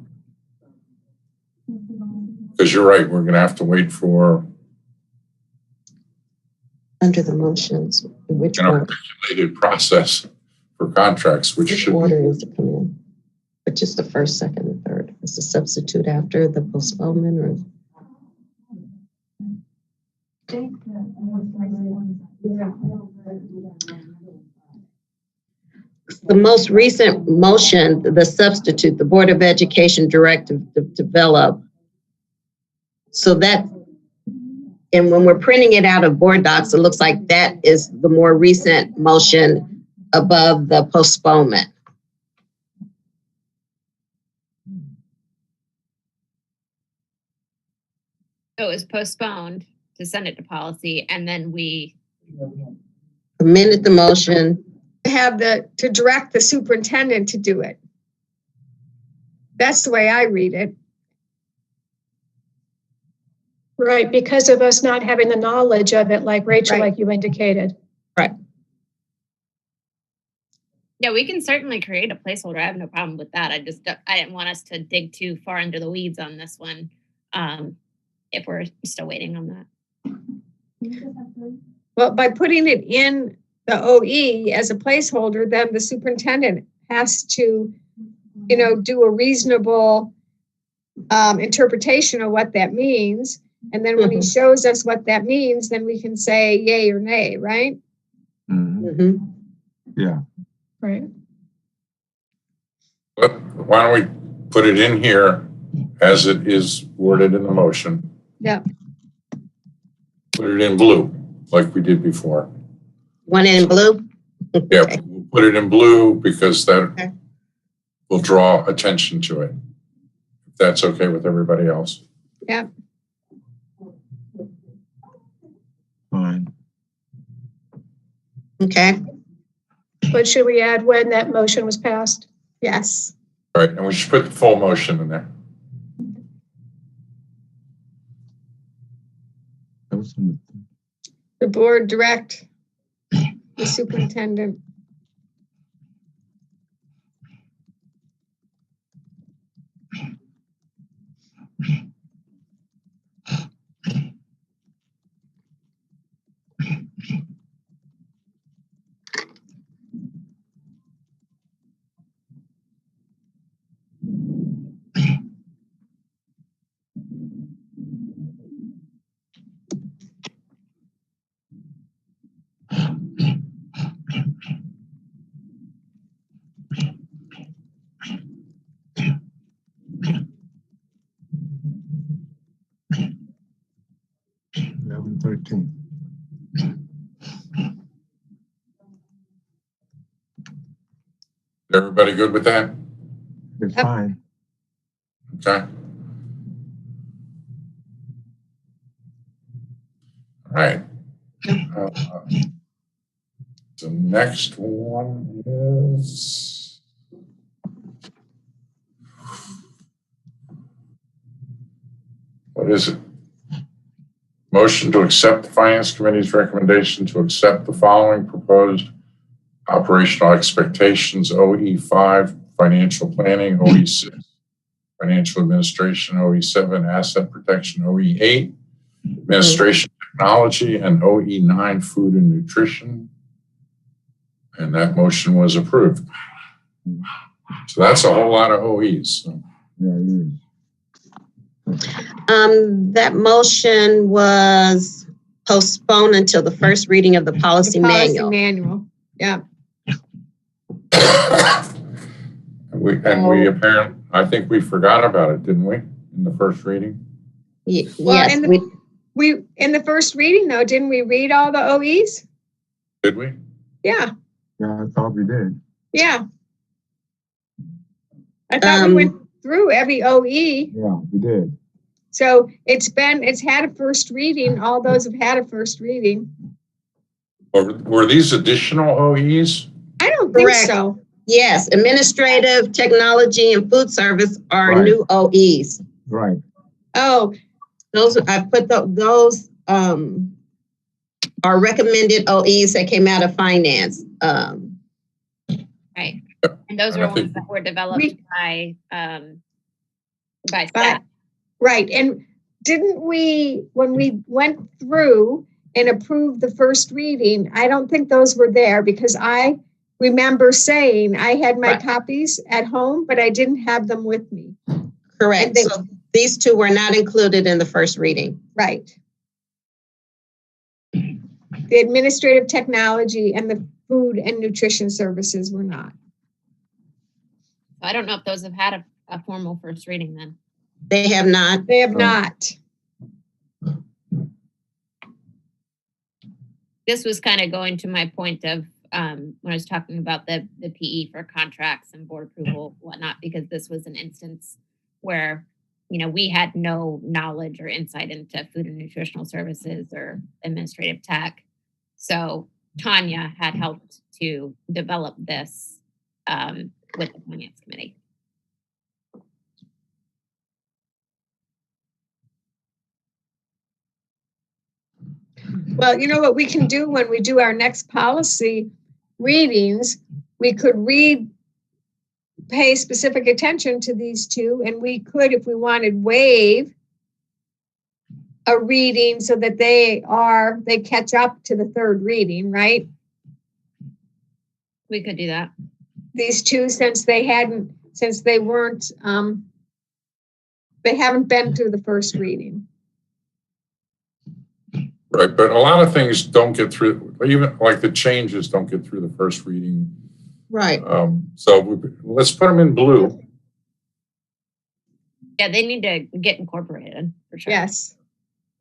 Because you're right, we're going to have to wait for Under the motions, which an order? articulated process for contracts, which should order is to come in? But just the first, second, and third. Is the substitute after the postponement or? The most recent motion, the substitute, the Board of Education directive to develop. So that, and when we're printing it out of board docs, it looks like that is the more recent motion above the postponement. So it was postponed to send it to policy, and then we Amended the motion. To direct the superintendent to do it. That's the way I read it. Right, because of us not having the knowledge of it, like Rachel, Right. like you indicated. Yeah, we can certainly create a placeholder. I have no problem with that. I didn't want us to dig too far into the weeds on this one. If we're still waiting on that. Well, by putting it in the OE as a placeholder, then the superintendent has to, do a reasonable interpretation of what that means. And then when he shows us what that means, then we can say yay or nay, right? Mhm. Yeah. Right. But why don't we put it in here as it is worded in the motion? Yeah. Put it in blue, like we did before. One in blue? Yeah, Okay. we'll put it in blue because that Okay. will draw attention to it. If that's okay with everybody else. Yeah. Fine. Okay. But should we add when that motion was passed? Yes. All right, and we should put the full motion in there. That was in The board direct the superintendent. the 11/13. Everybody good with that? It's Yep. fine. Okay. All right. The next one is what is it? Motion to accept the Finance Committee's recommendation to accept the following proposed operational expectations: OE5, financial planning; OE6, financial administration; OE7, asset protection; OE8, administration technology; and OE9, food and nutrition. And that motion was approved. So that's a whole lot of OEs. So. Yeah, it is. That motion was postponed until the first reading of the policy The policy manual. manual. Yeah. We apparently, I think we forgot about it, didn't we, in the first reading? Well, Yes, we in the first reading though, didn't we read all the OEs? Did we? Yeah. Yeah, I thought we did. Yeah. I thought we went through every OE. Yeah, we did. So it's had a first reading. All those have had a first reading. Were these additional OEs? I don't think Correct. so. yes, administrative, technology, and food service are Right. new OEs. Right. Oh, Those I put those are recommended OEs that came out of finance. Right. And those And I are think- ones that were developed by staff. but right. And didn't we, when we went through and approved the first reading, I don't think those were there because I remember saying I had my Right. copies at home, but I didn't have them with me. Correct. And they- So these two were not included in the first reading. Right. The administrative technology and the food and nutrition services were not. So I don't know if those have had a formal first reading then. They have not. They have not. This was kind of going to my point of when I was talking about the PE for contracts and board approval, whatnot, because this was an instance where, you know, we had no knowledge or insight into food and nutritional services or administrative tech. So Tanya had helped to develop this with the Finance Committee. Well, you know what we can do when we do our next policy readings, we could pay specific attention to these two, and we could, if we wanted, waive a reading so that they catch up to the third reading, right? We could do that. These two, since they haven't been through the first reading. Right, but a lot of things don't get through, even like the changes don't get through the first reading. Right. So let's put them in blue. Yeah, they need to get incorporated for sure. Yes.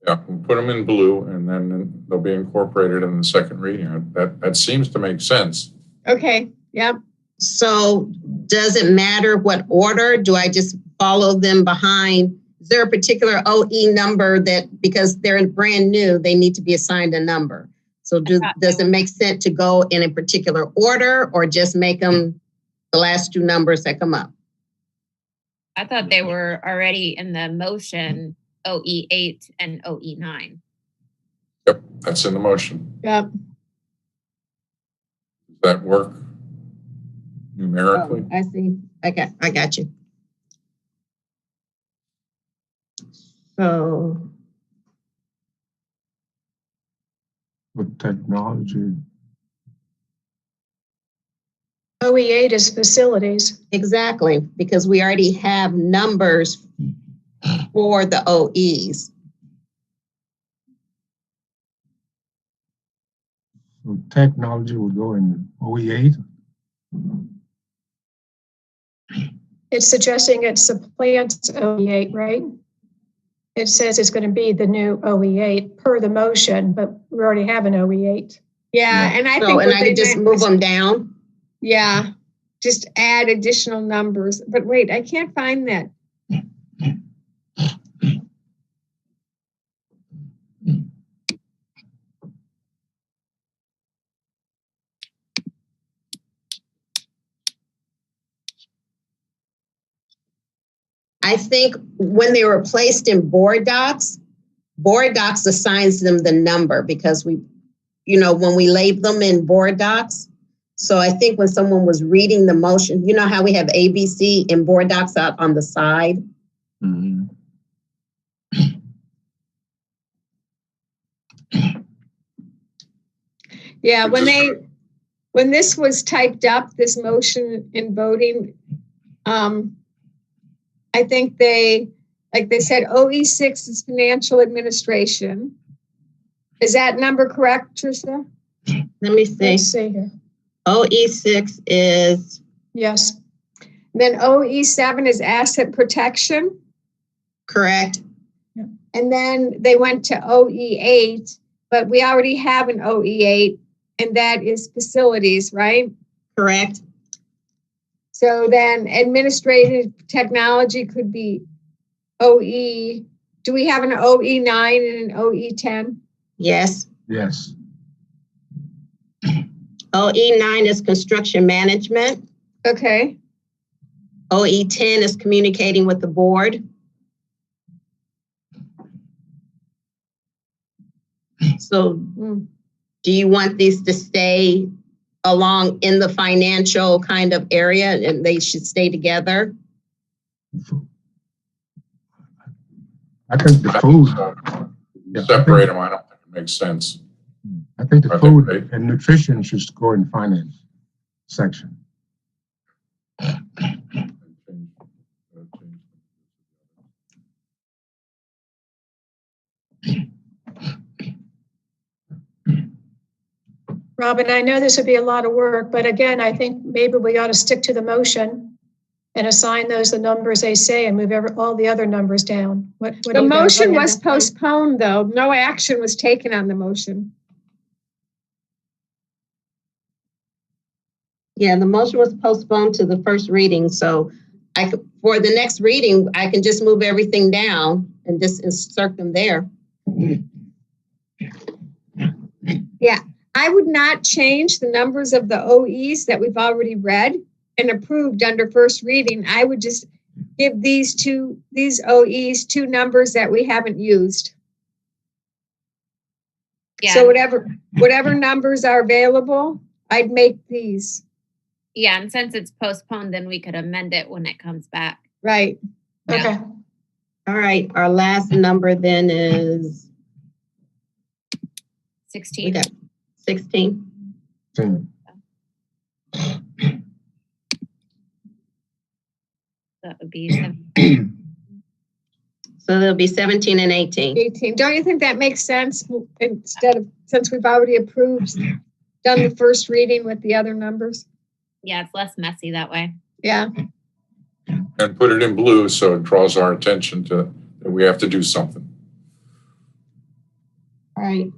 Yeah, we'll put them in blue and then they'll be incorporated in the second reading. That seems to make sense. Okay. Yep. So does it matter what order? Do I just follow them behind? Is there a particular OE number that, because they're brand new, they need to be assigned a number? So does it make sense to go in a particular order or just make them the last two numbers that come up? I thought they were already in the motion OE8 and OE9. Yep, that's in the motion. Yep. Does that work numerically? I see. Okay, I got you. So With technology. OE8 is facilities. exactly, because we already have numbers for the OEs. So technology would go in OE8. It's suggesting it supplants OE8, right? It says it's going to be the new OE8 per the motion, but we already have an OE8. Yeah. And I So, think and what I they could just meant move was- them down. Yeah. just add additional numbers. But wait, I can't find that. I think when they were placed in board docs assigns them the number because we, when we label them in board docs. So I think when someone was reading the motion, you know how we have ABC in board docs out on the side? Mhm. Yeah, when this was typed up, this motion in voting, I think they said OE6 is financial administration. Is that number correct, Trista? Let me see. Let's see here. OE6 is, Yes. Then OE7 is asset protection. correct. And then they went to OE8, but we already have an OE8, and that is facilities, right? Correct. So then administrative technology could be OE. Do we have an OE9 and an OE10? Yes. Yes. OE9 is construction management. Okay. OE10 is communicating with the board. So do you want these to stay along in the financial kind of area and they should stay together? I think the food. Separate them. I don't think it makes sense. I think the food and nutrition should go in finance section. Robin, I know this would be a lot of work, but again, I think maybe we ought to stick to the motion and assign those the numbers they say and move all the other numbers down. What The motion was postponed, though. No action was taken on the motion. Yeah, the motion was postponed to the first reading. So for the next reading, I can just move everything down and just insert them there. Yeah, I would not change the numbers of the OEs that we've already read and approved under first reading. I would just give these OEs two numbers that we haven't used. Yeah. So whatever numbers are available, I'd make these. Yeah, and since it's postponed, then we could amend it when it comes back. Right. Yeah. Okay. All right, our last number then is 16. we got 16. That would be 7. So there'll be 17 and 18. 18. Don't you think that makes sense? Instead of, since we've already approved, done the first reading with the other numbers? Yeah, it's less messy that way. Yeah. And put it in blue so it draws our attention to that we have to do something. All right.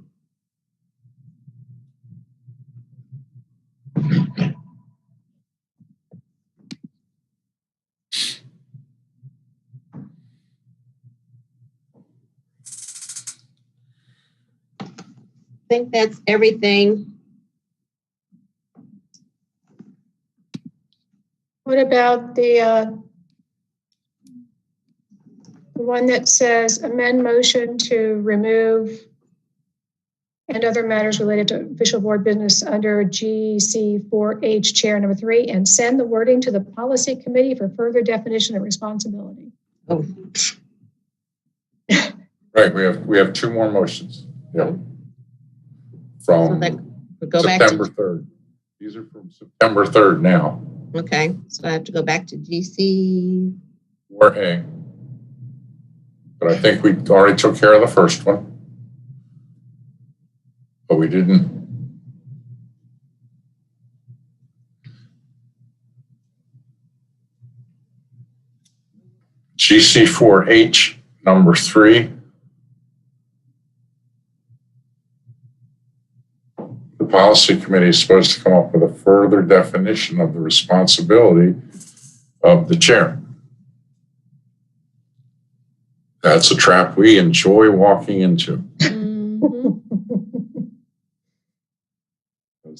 I think that's everything. What about the one that says amend motion to remove and other matters related to official board business under GC4H Chair number 3 and send the wording to the policy committee for further definition of responsibility? Oh. Right, we have two more motions. Yeah. From go September 3rd. These are from September 3rd now. Okay, so I have to go back to GC. 4A. But I think we already took care of the first one. But we didn't. GC4H number 3. policy committee is supposed to come up with a further definition of the responsibility of the chair. That's a trap we enjoy walking into. Mhm.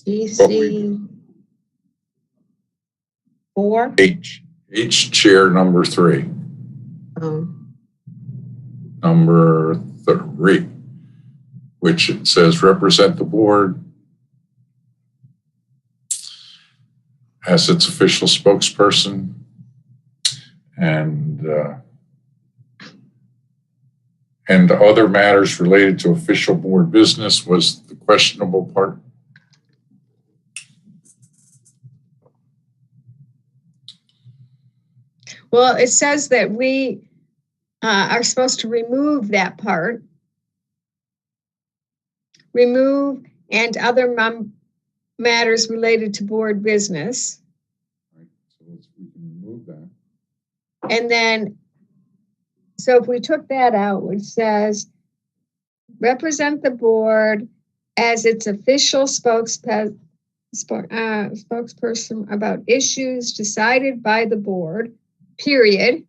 GC 4. H chair number 3. Oh. Number 3, which it says represent the board as its official spokesperson, and other matters related to official board business was the questionable part. Well, it says that we are supposed to remove that part. Remove and other matters related to board business. Right, so we can remove that. And then, so if we took that out, which says, represent the board as its official spokesperson about issues decided by the board, period.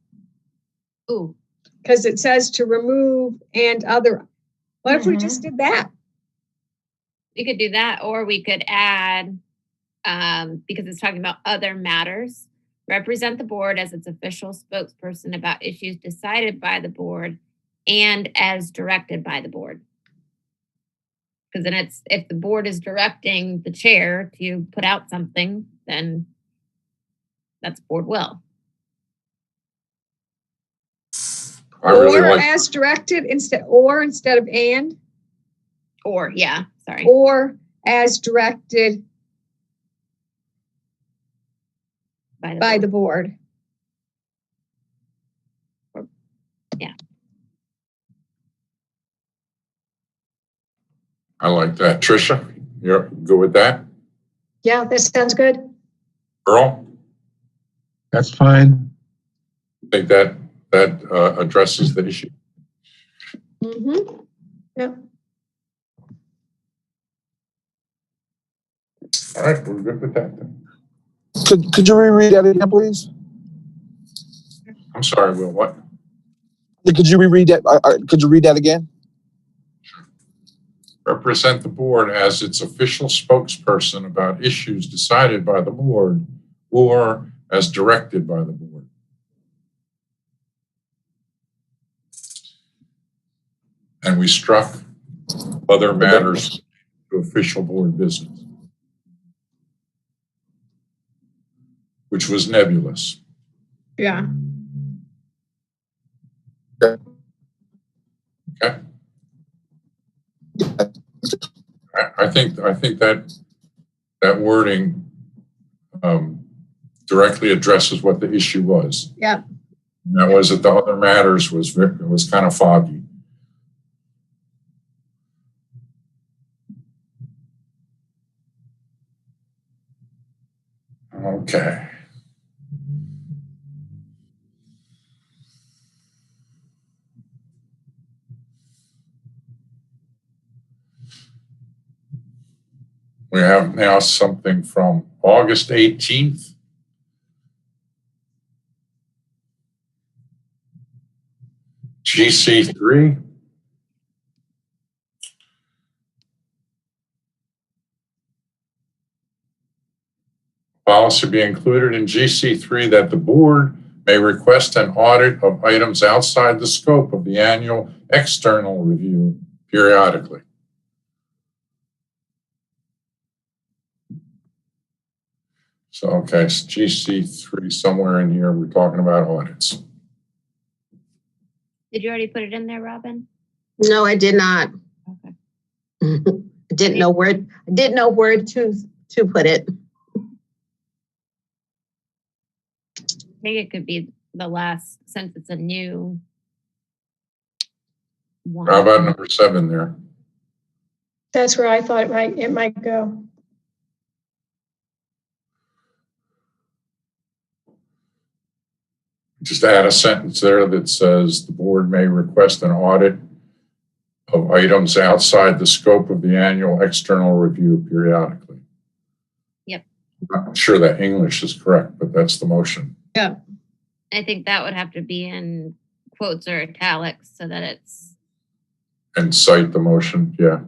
Ooh, Because it says to remove and other. What if we just did that? we could do that, or we could add, because it's talking about other matters, represent the board as its official spokesperson about issues decided by the board and as directed by the board. Because then it's, if the board is directing the chair to put out something, then that's board will. I really Or like, as directed instead of and, Or, yeah, sorry. or as directed by the board. Yeah. I like that. Tricia, you're good with that? Yeah, that sounds good. Earl, That's fine. think that addresses the issue? Mm-hmm. Yep. All right, we're good with that then. Could you reread that again, please? I'm sorry, Will, what? Could you reread that? Could you read that again? Represent the board as its official spokesperson about issues decided by the board or as directed by the board. And we struck other matters to official board business, which was nebulous. Yeah. Okay. I think that wording directly addresses what the issue was. Yep. And that was that the other matters was kind of foggy. Okay. We have now something from August 18th. GC3. Policy be included in GC3 that the board may request an audit of items outside the scope of the annual external review periodically. So, okay, it's GC3 somewhere in here, we're talking about audits. Did you already put it in there, Robin? No, I did not. Okay. I didn't know where to put it. I think it could be the last, since it's a new one. How about number 7 there? That's where I thought it might go. Just add a sentence there that says the board may request an audit of items outside the scope of the annual external review periodically. Yep. I'm not sure that English is correct, but that's the motion. Yeah. I think that would have to be in quotes or italics so that it's. And cite the motion, yeah.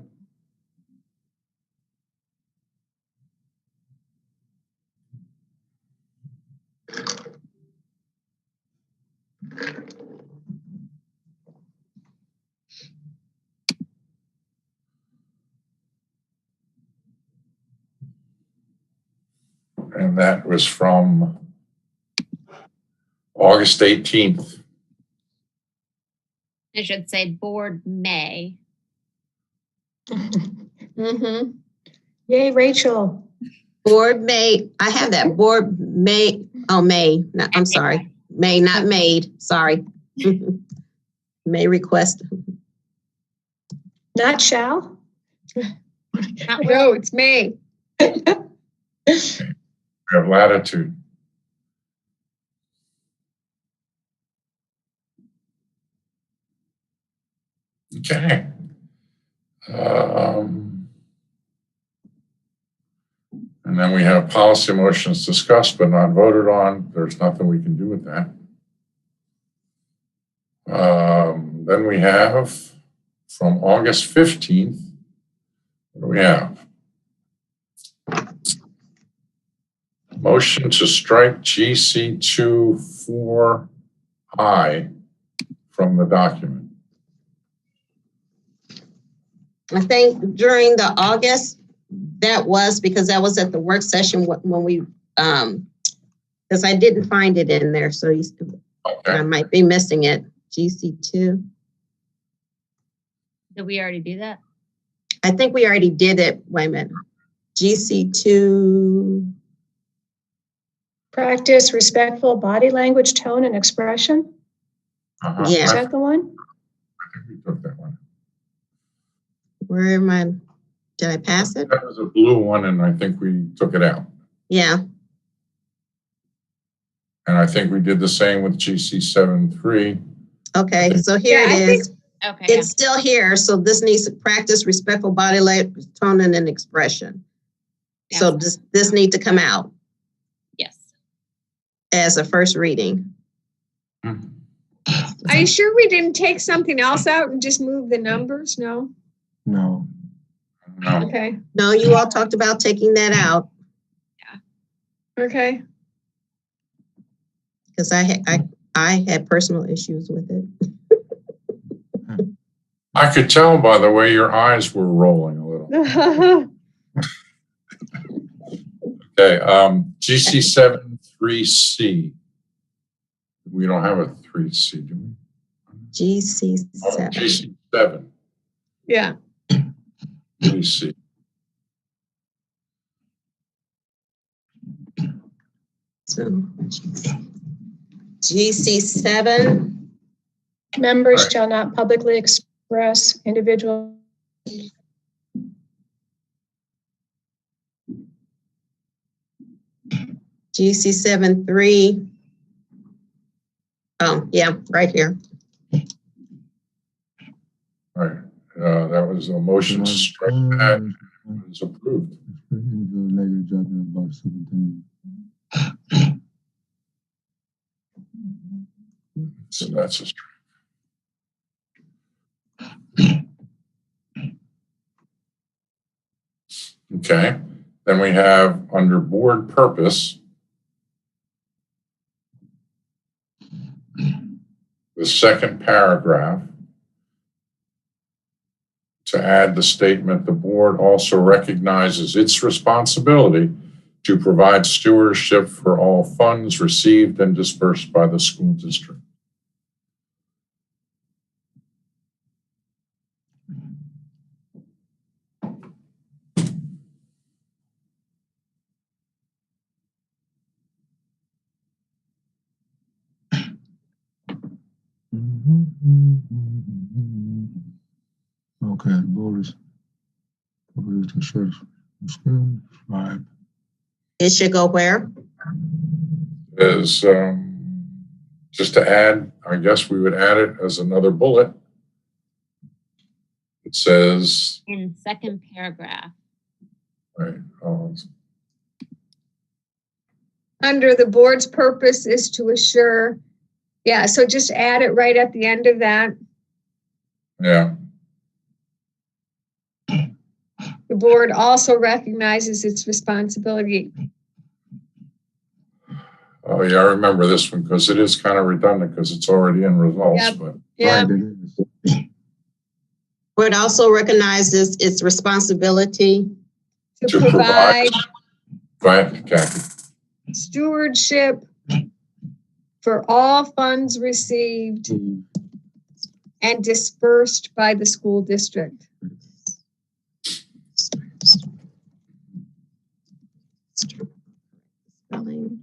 And that was from August 18th. I should say board may. Mm-hmm. Yay, Rachel. Board may, I have that, board may, may, no, I'm sorry. May, not made, sorry. May request. Not shall? Not No, it's May. We have latitude. Okay. And then we have policy motions discussed but not voted on. There's nothing we can do with that. Then we have from August 15th, what do we have? Motion to strike GC24I from the document. I think during the August, that was because that was at the work session when we, because I didn't find it in there, so I might be missing it. GC2. Did we already do that? I think we already did it. Wait a minute. GC2. Practice respectful body language, tone, and expression. Yeah. Is that the one? I think we took that one. Where am I? Did I pass it? That was a blue one, and I think we took it out. Yeah. And I think we did the same with GC73. Okay, so here Yeah, I it think- is. Okay. It's still here, so this needs to practice respectful body language, tone, and expression. So this needs to come out Yes. as a first reading. Are you sure we didn't take something else out and just move the numbers? No? No. No. Okay. No, you all talked about taking that out Okay. because I had personal issues with it. I could tell by the way your eyes were rolling a little. Okay, GC73C. We don't have a 3C, do we? GC7. Oh, GC7, Yeah. 3C. So GC7. Members Right. shall not publicly express individual. GC73. Oh, yeah, right here. All right, that was a motion to strike that. It was approved. Negative judgment about the superintendent. So that's a strike. Okay, then we have under board purpose, the second paragraph, to add the statement, the board also recognizes its responsibility to provide stewardship for all funds received and dispersed by the school district. Okay, the board is to share school, 5. It should go where? Is just to add, I guess we would add it as another bullet. It says, in second paragraph. right, oh, Under the board's purpose is to assure, yeah, so just add it right at the end of that. yeah, The board also recognizes its responsibility. oh yeah, I remember this one because it is kind of redundant because it's already in results, Yep. but Yeah, Right, it is. Board also recognizes its responsibility to provide go ahead, Kathy. stewardship for all funds received and dispersed by the school district. spelling.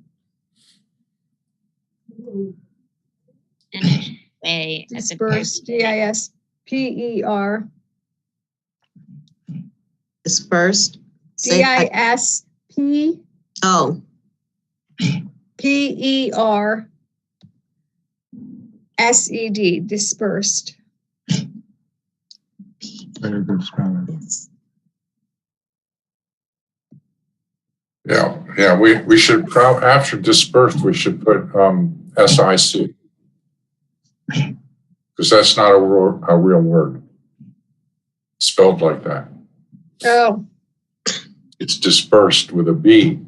And it should say at the very Dispersed, beginning. D-I-S-P-E-R, Dispersed. Say- D-I-S-P-E-R, Oh, S-E-D, dispersed. Very good spelling. yes. Yeah, we should probably, after dispersed, we should put SIC. Because that's not a real word. Spelled like that. Oh, It's dispersed with a B,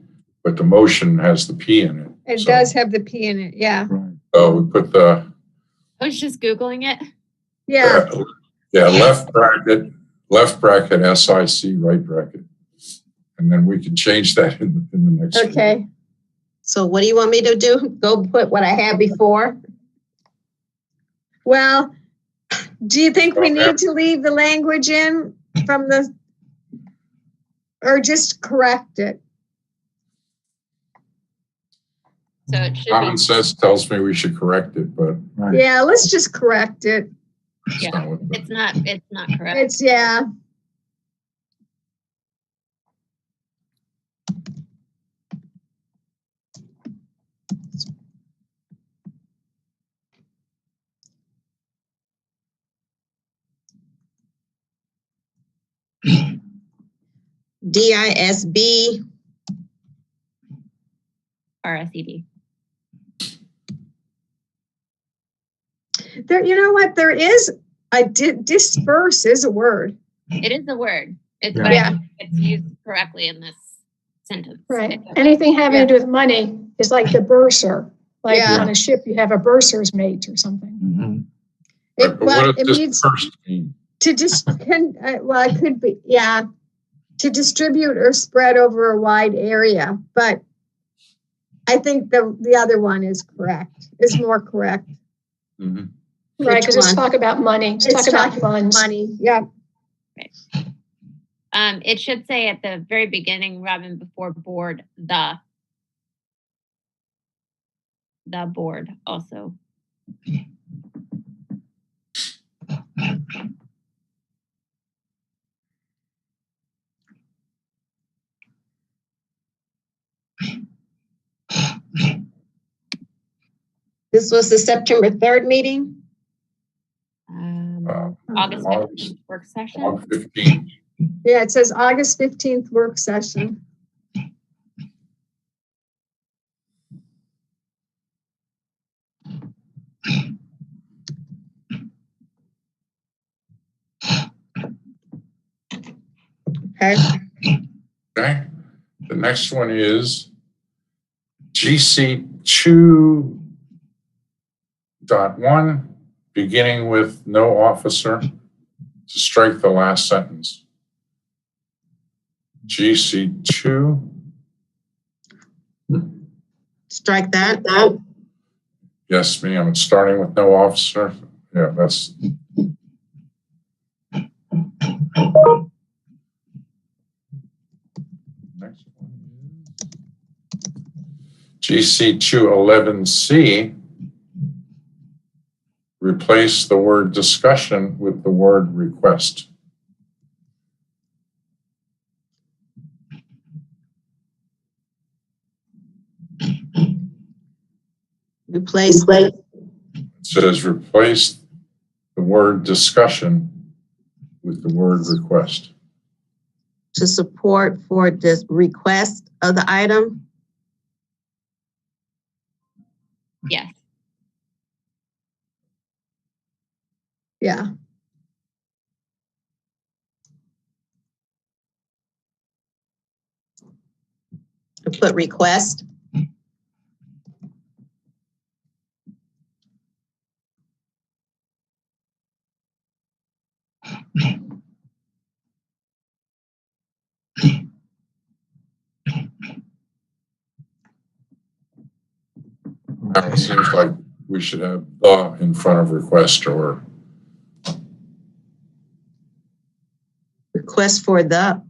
but the motion has the P in it. it So- does have the P in it, yeah. Right. So we put the I was just Googling it. Yeah, left bracket SIC, right bracket. And then we can change that in the next. okay. So what do you want me to do? Go put what I had before? Well, do you think we need to leave the language in from the, or just correct it? So it should Common be, sense tells me we should correct it, but Right. Yeah, let's just correct it. it's Yeah. not what the- it's not correct. It's, yeah. DISB. RSED. There, you know what? There is a disperse is a word. It is a word. It's Yeah. but I Yeah. don't think it's used correctly in this sentence. Right. Anything having to do with money is like the bursar. Like Yeah. on a ship, you have a bursar's mate or something. Mhm. It, but well, what it does means dispersed mean? to well, it could be, yeah, to distribute or spread over a wide area. But I think the other one is correct, is more correct. Mhm. Right, because let's one? talk about money. Let's talk about funds. Money, yeah. It should say at the very beginning, Robin, before board, the board also. This was the September 3rd meeting. August August 15th work session. August 15. Yeah, it says August 15th work session. Okay. Okay. The next one is GC 2.1, beginning with no officer, to strike the last sentence. GC 2. Strike that. Yes, ma'am. It's starting with no officer. Yeah, that's. Next one is GC 211C. Replace the word discussion with the word request. Replace. It says replace the word discussion with the word request. To support for this request of the item. Yes. Yeah. Put request. Now it seems like we should have the in front of request or Request for the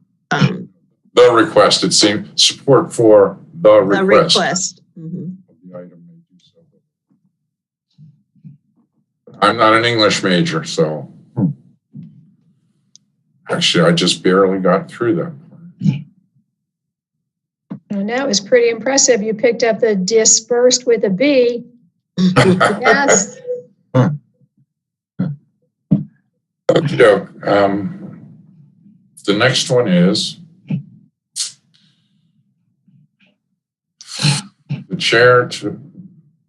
request. It seems support for the request. request. Mhm. The item may do so. I'm not an English major, so actually I just barely got through that. And that was pretty impressive. You picked up the dispersed with a B. Yes. Okay, the next one is the chair to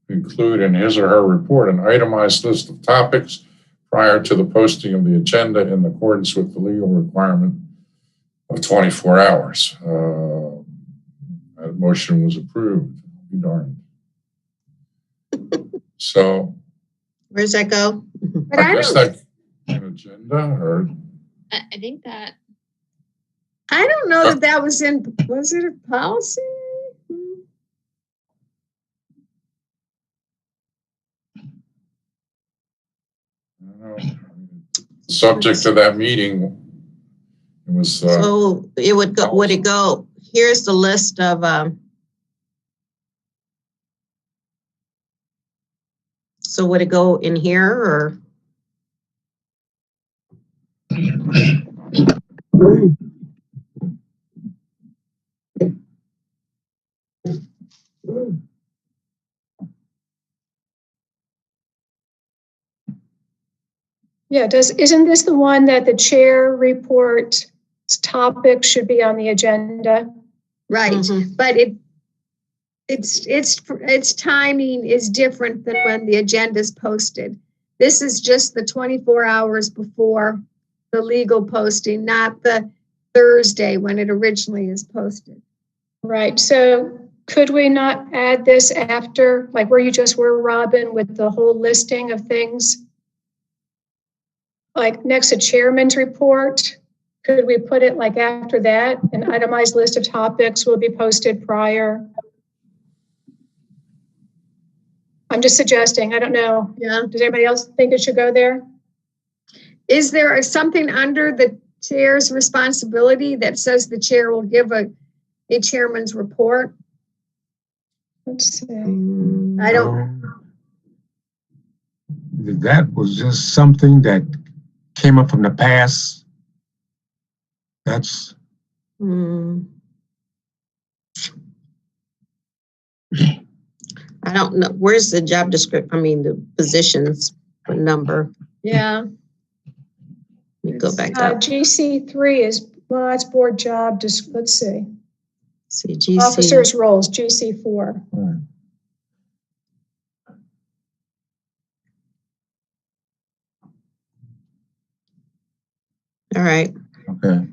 include in his or her report an itemized list of topics prior to the posting of the agenda in accordance with the legal requirement of 24 hours. That motion was approved. Be darned. So Where's that go? But I guess that's an agenda or I think that, I don't know that was it a policy? I don't know. The subject of that meeting was So it would go, here's the list of, so would it go in here or? Yeah, isn't this the one that the chair report topic should be on the agenda? Right. Mhm. But its timing is different than when the agenda is posted. This is just the 24 hours before the legal posting, not the Thursday when it originally is posted. Right, so could we not add this after, like where you just were, Robin, with the whole listing of things? Like next to chairman's report, could we put it like after that? An itemized list of topics will be posted prior. I'm just suggesting, I don't know. Yeah. Does anybody else think it should go there? Is there something under the chair's responsibility that says the chair will give a chairman's report? Let's see. I don't. That was just something that came up from the past. That's I don't know. Where's the job description? I mean, the positions number. Yeah. Let me go back up. GC3 is, well, that's board job. Just let's see. See, GC. Officers roles, GC4. right. All right. Okay.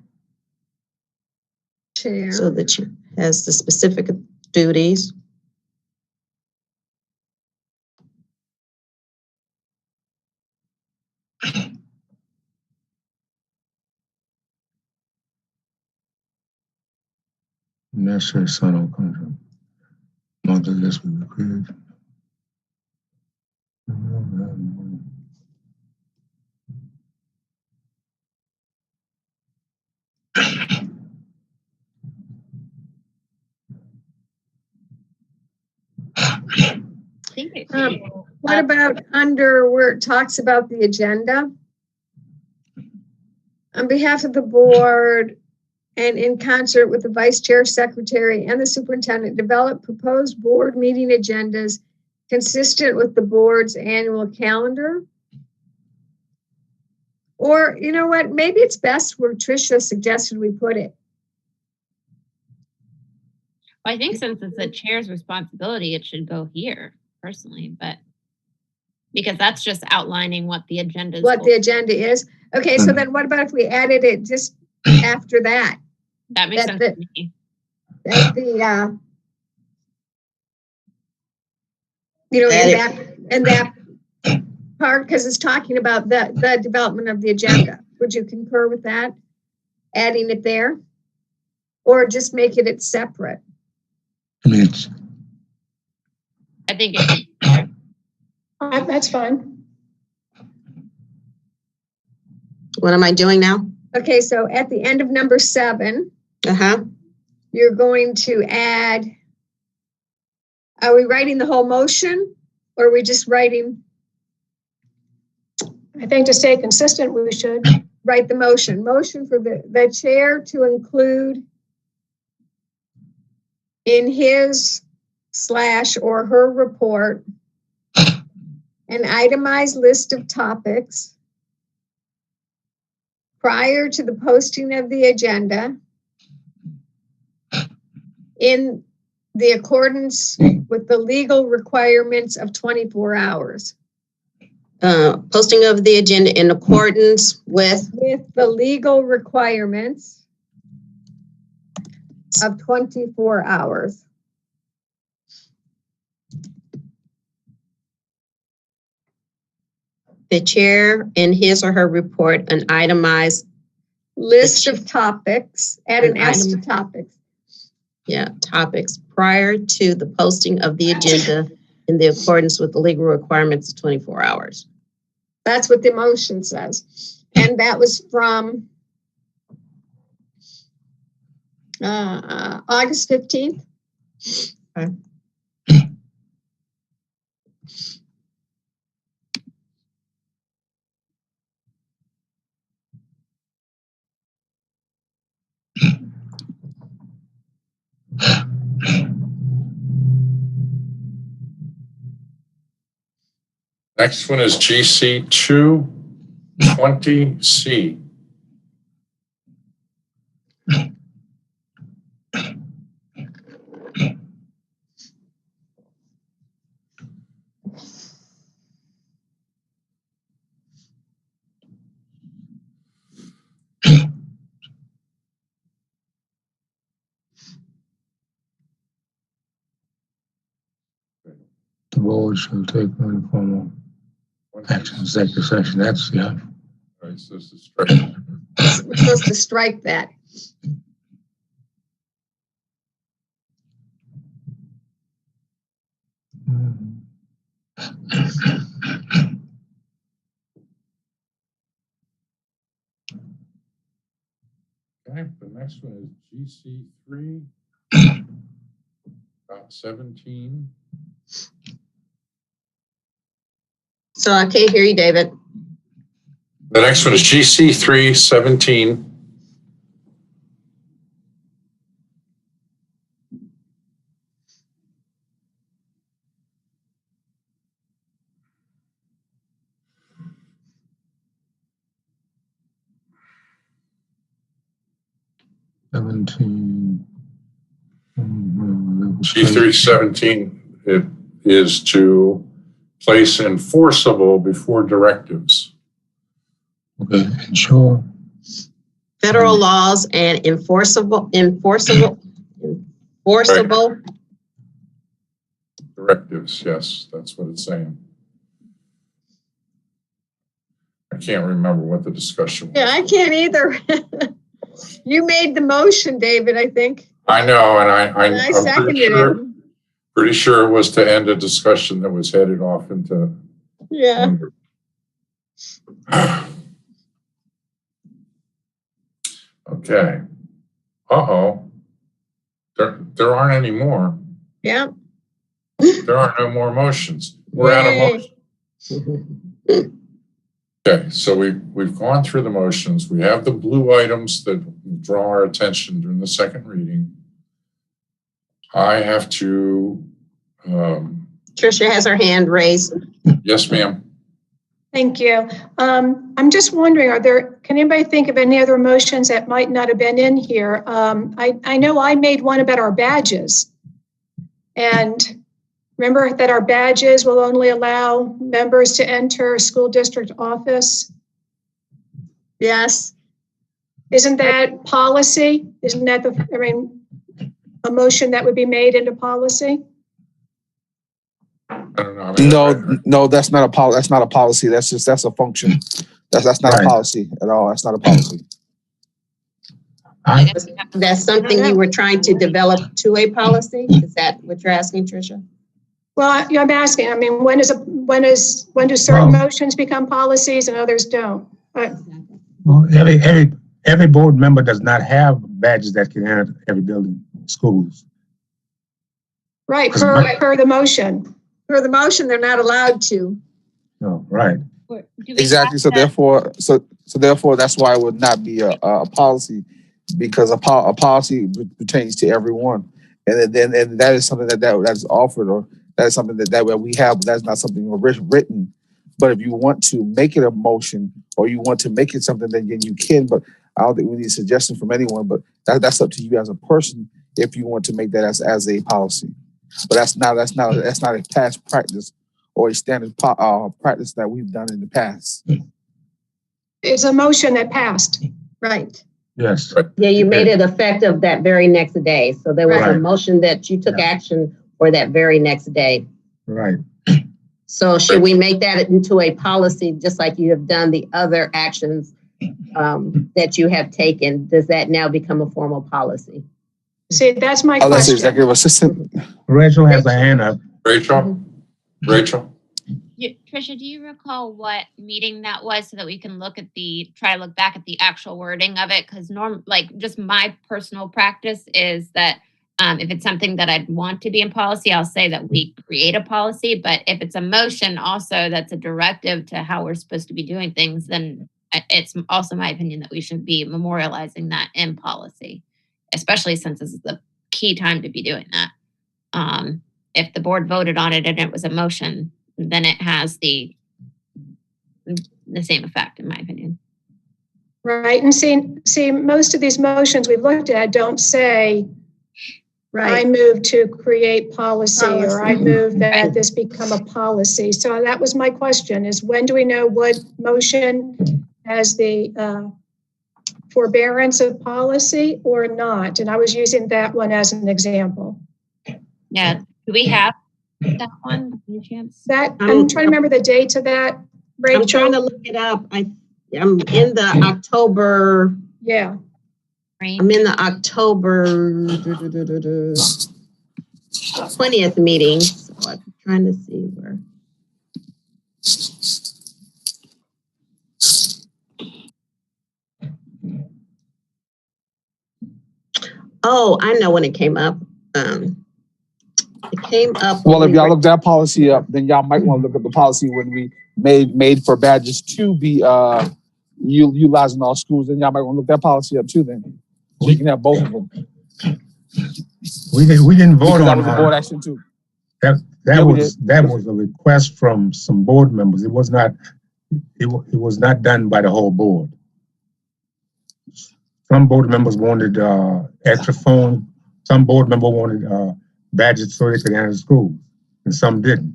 Chair. So the chair has the specific duties. Necessary son of contract. Monthly list will be created. I think it should be. What about under where it talks about the agenda? On behalf of the board and in concert with the vice chair, secretary, and the superintendent, develop proposed board meeting agendas consistent with the board's annual calendar. Or, you know what, maybe it's best where Tricia suggested we put it. Well, I think since it's the chair's responsibility, it should go here personally, but because that's just outlining what the agenda is. What the agenda is. Okay, so then what about if we added it just after that? That makes sense to me. That the, you know, in that part, because it's talking about the development of the agenda. Would you concur with that? Adding it there? Or just make it separate? I mean, it's, I think it should be there. That's fine. What am I doing now? Okay, so at the end of number 7, you're going to add, are we writing the whole motion or are we just writing? I think to stay consistent, we should Write the motion. Motion for the chair to include in his / or her report an itemized list of topics prior to the posting of the agenda in the accordance with the legal requirements of 24 hours. Posting of the agenda in accordance with the legal requirements of 24 hours. the chair in his or her report an itemized List of topics, add an S to topics. topics prior to the posting of the agenda in the accordance with the legal requirements of 24 hours. That's what the motion says. And that was from August 15th. Okay. Next one is GC 220C. the board shall take no formal action in executive session. That's, yeah. Right, so this is straight. We're supposed to strike that. Okay, the next one is GC 3.17. So I can't hear you, David. The next one is GC 3.17. G317 it is to place enforceable before directives. Okay, ensure Federal laws and enforceable Directives, yes, that's what it's saying. I can't remember what the discussion was. Yeah, I can't either. You made the motion, David, I think. I know, and I I'm seconded pretty sure it was to end a discussion that was headed off into. Yeah. Okay. Uh-oh. There aren't any more. Yeah. There are no more motions. We're out of motion. Okay, so we've gone through the motions. We have the blue items that draw our attention during the second reading. I have to. Tricia has her hand raised. Yes, ma'am. Thank you. I'm just wondering, can anybody think of any other motions that might not have been in here? I know I made one about our badges. And remember that our badges will only allow members to enter a school district office. Yes. Isn't that policy? Isn't that a motion that would be made into policy? I don't know. I mean, No, that's not a policy. That's not a policy. That's a function. That's not Right. a policy at all. That's not a policy. I guess we have to- That's something you were trying to develop to a policy? Is that what you're asking, Tricia? Well, I'm asking, when do certain motions become policies and others don't? Well, every board member does not have badges that can enter every building, schools. Right, per the motion. For the motion, they're not allowed to. No, right. do we Exactly. have So to- therefore, that's why it would not be a policy, because a policy pertains to everyone, and that is something that is offered, or that is something that we have. But that's not something written. But if you want to make it a motion, or you want to make it something, then you can. But I don't think we need a suggestion from anyone. But that's up to you as a person if you want to make that as a policy. But that's not a past practice or a standard practice that we've done in the past. It's a motion that passed. Right. Yes. Yeah, you made it effective that very next day. So there was a Right. motion that you took action for that very next day. Right. So should we make that into a policy, just like you have done the other actions that you have taken? Does that now become a formal policy? See, that's my Unless the question. executive assistant. Rachel has a hand up. Rachel? Rachel? Tricia, do you recall what meeting that was so that we can try to look back at the actual wording of it? Because just my personal practice is that if it's something that I'd want to be in policy, I'll say that we create a policy. But if it's a motion also that's a directive to how we're supposed to be doing things, then it's also my opinion that we should be memorializing that in policy, especially since this is the key time to be doing that. If the board voted on it and it was a motion, then it has the same effect, in my opinion. Right, and see, most of these motions we've looked at don't say, I move to create policy, or I move that this become a policy. So that was my question, is when do we know what motion has the forbearance of policy or not? And I was using that one as an example. Yeah, do we have that one? Any chance? I'm trying to remember the date of that, Rachel. I'm trying to look it up. I'm in the October. Yeah. I'm in the October 20th meeting. So I'm trying to see where. Oh, I know when it came up. It came up. Well, if y'all look that policy up, then y'all might want to look at the policy when we made for badges to be utilized in all schools. Then y'all might want to look that policy up too. Then so you can have both of them. We didn't vote That on was a board action too. that was a request from some board members. It was not done by the whole board. Some board members wanted extra phone. Some board member wanted badges so they could enter the school, and some didn't.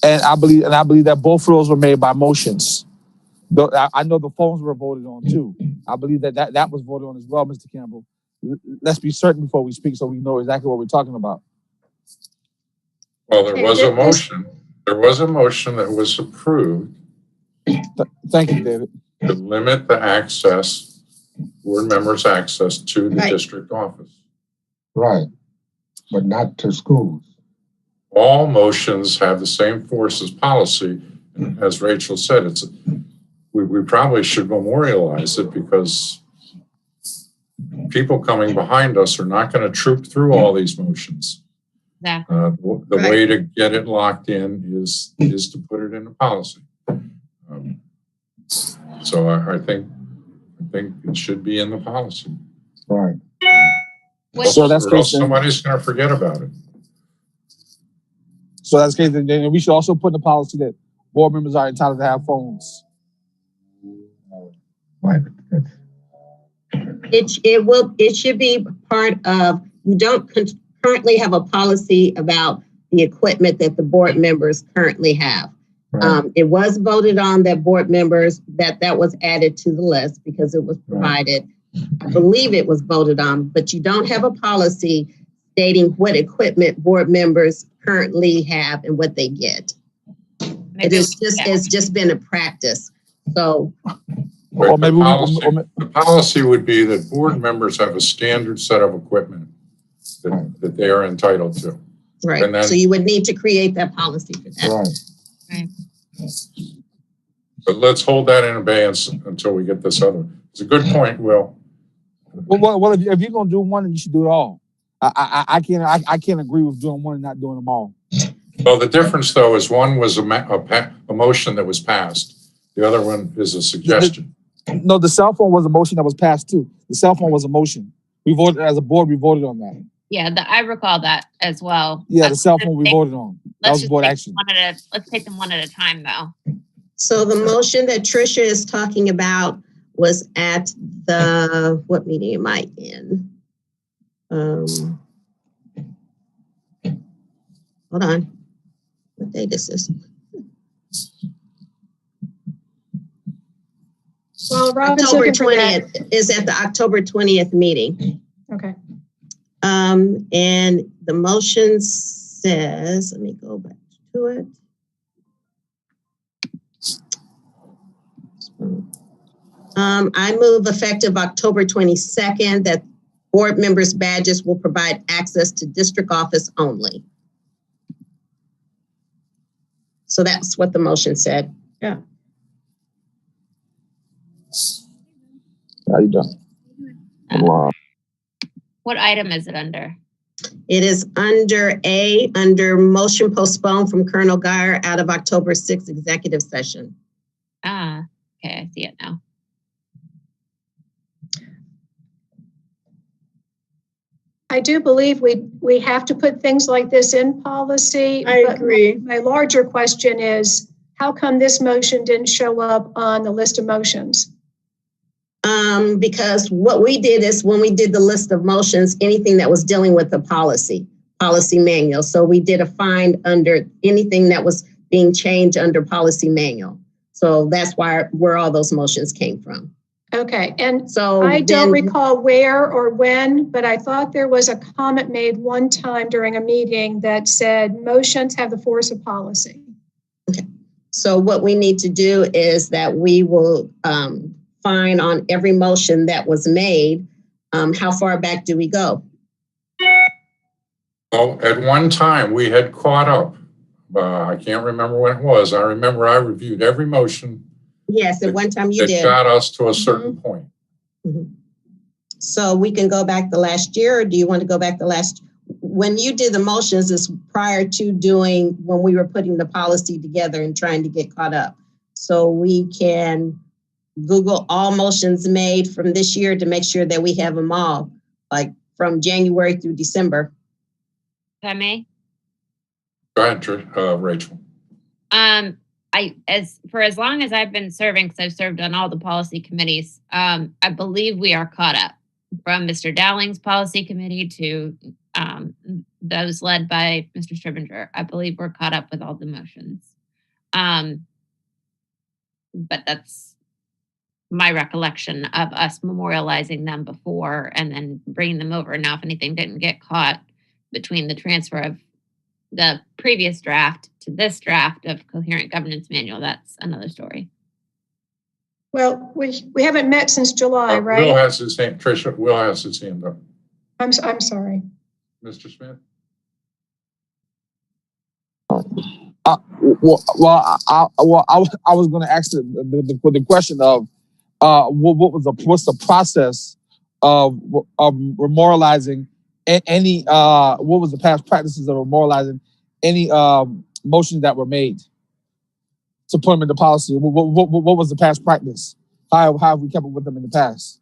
And I believe that both of those were made by motions. I know the phones were voted on too. I believe that was voted on as well, Mr. Campbell. Let's be certain before we speak so we know exactly what we're talking about. Well, there was a motion. There was a motion that was approved. Thank you, David. To limit the access, board members' access to the district office. Right, but not to schools. All motions have the same force as policy. And as Rachel said, we probably should memorialize it because people coming behind us are not going to troop through all these motions. Exactly. The way to get it locked in is to put it in a policy. So I think it should be in the policy. Right. So that's or else somebody's going to forget about it. So that's the case. Then we should also put in the policy that board members are entitled to have phones. Right. It should be part of, you don't currently have a policy about the equipment that the board members currently have. Right. It was voted on that board members, that was added to the list because it was provided. I believe it was voted on, but you don't have a policy stating what equipment board members currently have and what they get. It's just been a practice. So Or maybe the policy would be that board members have a standard set of equipment that they are entitled to. right. And then, So you would need to create that policy for that. Right. but let's hold that in abeyance until we get this other. It's a good point, Will. Well, if you're gonna do one, then you should do it all. I can't agree with doing one and not doing them all. Well, the difference though is one was a motion that was passed. The other one is a suggestion. No, the cell phone was a motion that was passed too. The cell phone was a motion. We voted as a board. We voted on that. Yeah, I recall that as well. Yeah, the cell phone we voted on. That was board action. Let's take them one at a time, though. So the motion that Tricia is talking about was at the, what meeting am I in? Hold on. What date is this? Well, Robin's October looking for that. 20th is at the October 20th meeting. Okay. And the motion says, let me go back to it. I move effective October 22nd that board members' badges will provide access to district office only. So that's what the motion said. Yeah. How you doing? What item is it under? It is under A, under motion postponed from Colonel Geyer out of October 6th executive session. Ah, okay, I see it now. I do believe we have to put things like this in policy. I but agree. My larger question is, how come this motion didn't show up on the list of motions? Because what we did is when we did the list of motions, anything that was dealing with the policy manual. So we did a find under anything that was being changed under policy manual. So that's where all those motions came from. Okay, and So I don't recall where or when, but I thought there was a comment made one time during a meeting that said motions have the force of policy. Okay. So what we need to do is that we will find on every motion that was made, how far back do we go? Well, at one time we had caught up. I can't remember when it was. I remember I reviewed every motion. Yes, at one time you It did. got us to a certain point. Mhm. So we can go back the last year, or do you want to go back the last? When you did the motions, is prior to doing when we were putting the policy together and trying to get caught up. So we can Google all motions made from this year to make sure that we have them all, like from January through December. If I may? Go ahead, Rachel. As long as I've been serving, because I've served on all the policy committees, I believe we are caught up from Mr. Dowling's policy committee to those led by Mr. Stribinger. I believe we're caught up with all the motions. But that's my recollection of us memorializing them before and then bringing them over. Now, if anything didn't get caught between the transfer of the previous draft to this draft of coherent governance manual, that's another story. Well, we haven't met since July, right? Will has his hand, Tricia, Will has his hand up. I'm sorry. Mr. Smith? I was going to ask the question of what's the process of memorializing any what was the past practices of memorializing any motions that were made to put them into policy? What was the past practice? How have we kept up with them in the past?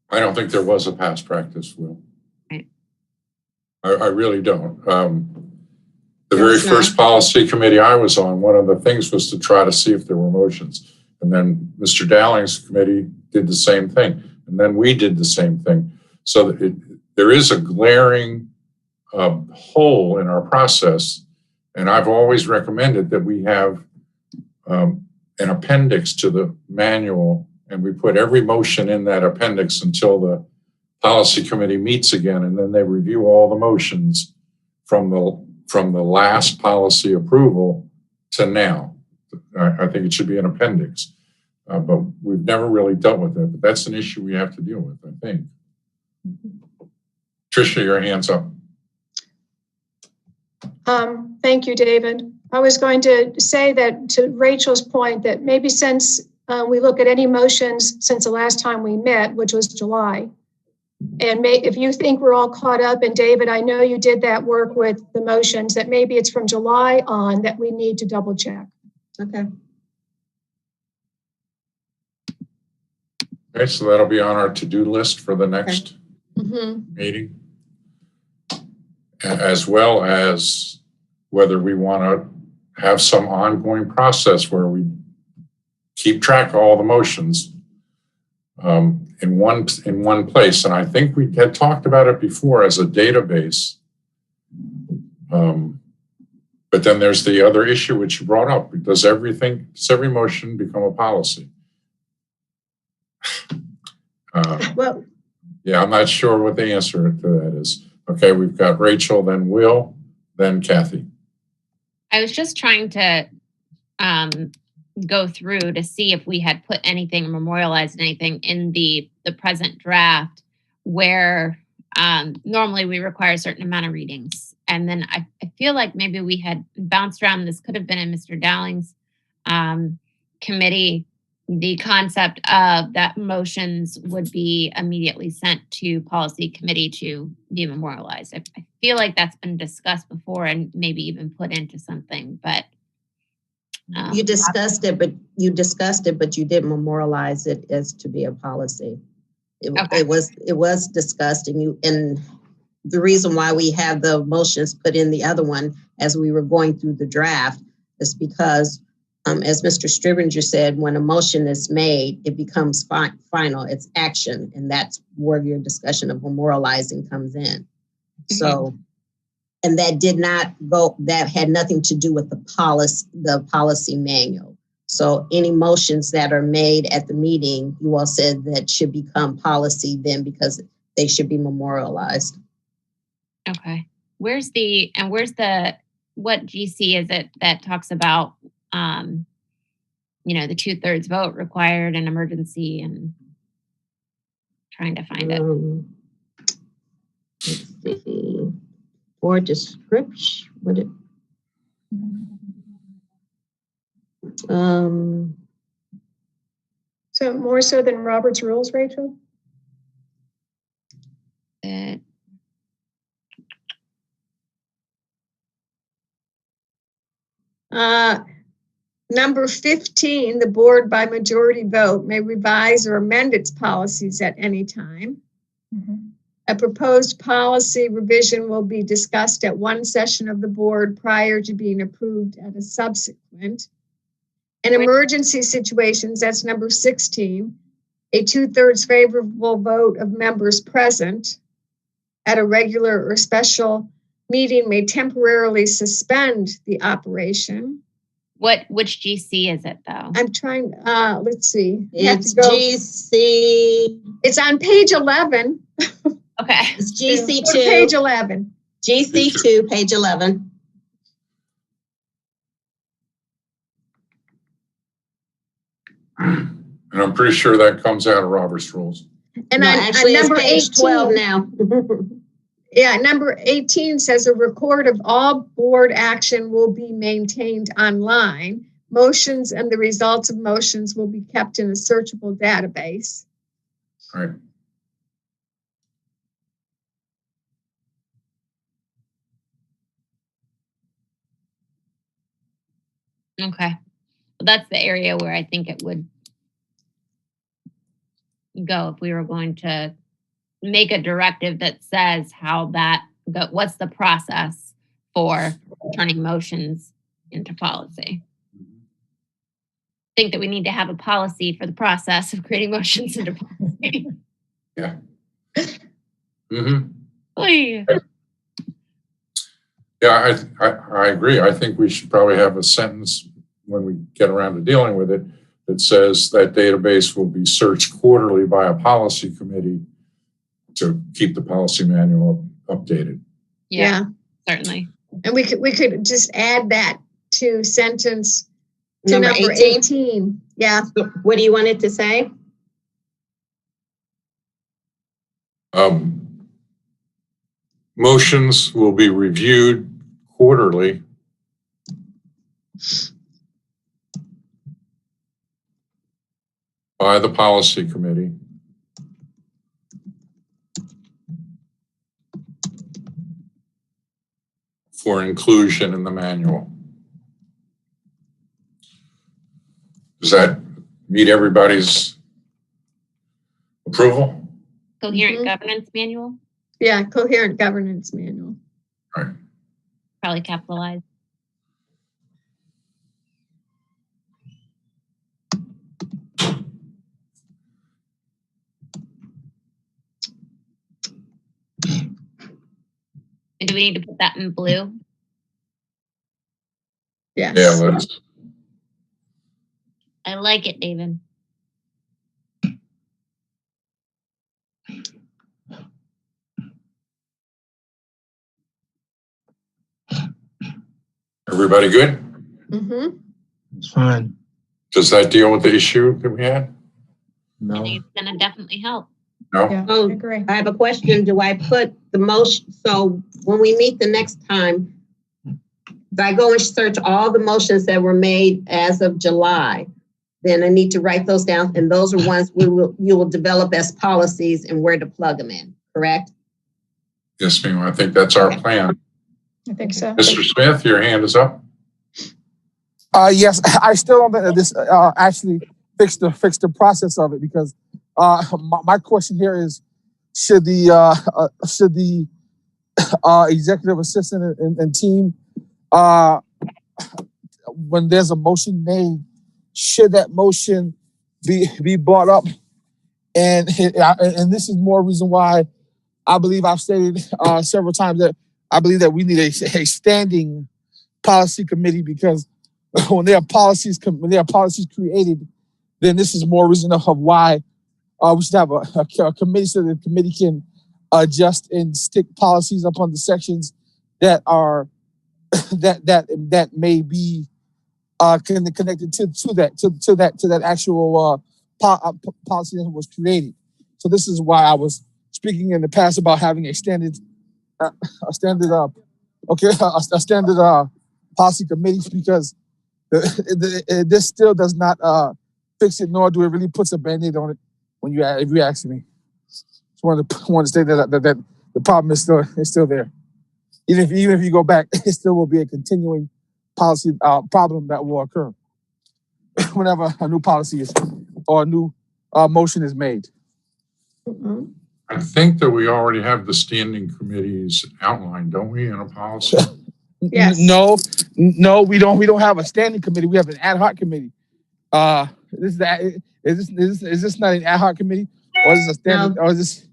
I don't think there was a past practice, Will. Right. I really don't. The The very first policy committee I was on, one of the things was to try to see if there were motions. And then Mr. Dowling's committee did the same thing. And then we did the same thing. So there is a glaring hole in our process. And I've always recommended that we have an appendix to the manual, and we put every motion in that appendix until the policy committee meets again, and then they review all the motions from the last policy approval to now. I think it should be an appendix, but we've never really dealt with it. But that's an issue we have to deal with, I think. Tricia, your hand's up. Thank you, David. I was going to say that to Rachel's point that maybe since we look at any motions since the last time we met, which was July, and if you think we're all caught up, and David, I know you did that work with the motions, that maybe it's from July on that we need to double check. Okay. Okay, so that'll be on our to-do list for the next meeting, as well as whether we want to have some ongoing process where we keep track of all the motions in one place. And I think we had talked about it before as a database. But then there's the other issue which you brought up. Does every motion become a policy? Well, yeah, I'm not sure what the answer to that is. Okay, we've got Rachel, then Will, then Kathy. I was just trying to go through to see if we had put anything, memorialized anything in the present draft where normally we require a certain amount of readings. And then I feel like maybe we had bounced around. This could have been in Mr. Dowling's committee, the concept of that motions would be immediately sent to policy committee to be memorialized. I feel like that's been discussed before and maybe even put into something, but you discussed it, but you didn't memorialize it as to be a policy. It was discussed, and the reason why we have the motions put in the other one as we were going through the draft is because, as Mr. Stribinger said, when a motion is made, it becomes final. It's action, and that's where your discussion of memorializing comes in. So. And that that had nothing to do with the policy manual. So any motions that are made at the meeting, you all said that should become policy then because they should be memorialized. okay. What GC is it that talks about, the 2/3 vote required in emergency, and trying to find it. Let's see. Or description, would it? So more so than Robert's rules, Rachel? number 15, the board by majority vote may revise or amend its policies at any time. A proposed policy revision will be discussed at one session of the board prior to being approved at a subsequent. In emergency situations, that's number 16, a 2/3 favorable vote of members present at a regular or special meeting may temporarily suspend the operation. Which GC is it though? I'm trying, let's see. It's GC. It's on page 11. Okay. It's GC2. Page 11. GC2, page 11. And I'm pretty sure that comes out of Robert's rules. And No, on actually, number it's page 12 18, now. yeah, number 18 says a record of all board action will be maintained online. Motions and the results of motions will be kept in a searchable database. All right. Okay. Well, that's the area where I think it would go if we were going to make a directive that says how what's the process for turning motions into policy. I think that we need to have a policy for the process of creating motions into policy. Yeah. Mm-hmm. Oy. Yeah, I agree. I think we should probably have a sentence when we get around to dealing with it that says that database will be searched quarterly by a policy committee to keep the policy manual updated. Yeah, certainly. And we could just add that to sentence to Number number 18. Yeah. What do you want it to say? Motions will be reviewed quarterly by the policy committee for inclusion in the manual. Does that meet everybody's approval? Coherent governance manual, Yeah, coherent governance manual. Right. probably capitalized. And do we need to put that in blue? Yes. Yeah, let's. I like it, David. Everybody good? Mm-hmm. It's fine. Does that deal with the issue that we had? I No. think it's gonna definitely help. No? Yeah, Oh, I agree. I have a question. Do I put the motion? So when we meet the next time, do I go and search all the motions that were made as of July? Then I need to write those down, and those are ones you will develop as policies and where to plug them in, correct? Yes, ma'am. I think that's our plan. I think so. Mr. Smith, your hand is up. Yes, I still don't think that this actually fixed the process of it, because my question here is, should the executive assistant and team, when there's a motion made, should that motion be brought up? And this is more reason why I believe I've stated several times that I believe that we need a standing policy committee, because when there are policies created, then this is more reason of why we should have a committee, so that the committee can adjust and stick policies upon the sections that are that may be connected to that actual policy that was created. So this is why I was speaking in the past about having a standard policy committee, because this still does not fix it, nor do it really puts a band-aid on it. If you ask me, just wanted to state that the problem is still there. Even if you go back, it still will be a continuing policy problem that will occur whenever a new policy is or a new motion is made. Mm-hmm. I think that we already have the standing committees outlined, don't we, in a policy? Yes. No, we don't. We don't have a standing committee. We have an ad hoc committee. Is this not an ad hoc committee, or is this a standing? No. Or is this?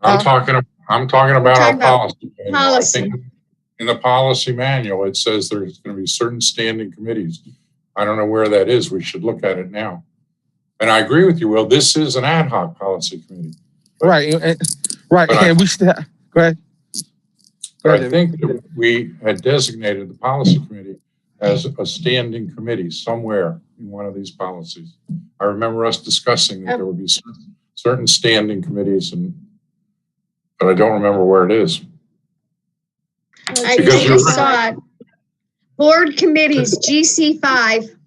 I'm talking about our talking about policy. manual. I policy. think in the policy manual, it says there's going to be certain standing committees. I don't know where that is. We should look at it now. And I agree with you, Will. This is an ad hoc policy committee. Right, right, and we should have, go ahead. But I think that we had designated the policy committee as a standing committee somewhere in one of these policies. I remember us discussing that there would be certain standing committees, but I don't remember where it is. I Because think you're I saw it. Board committees, GC5.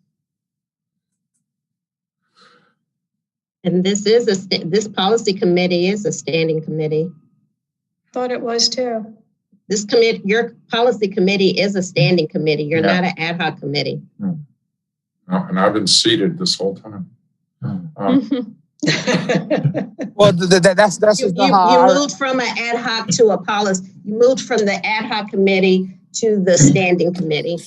And this policy committee is a standing committee. Thought it was too. This committee, your policy committee is a standing committee. You're not an ad hoc committee. And I've been seated this whole time. Well, that's You just not how moved from an ad hoc to a policy. You moved from the ad hoc committee to the standing committee.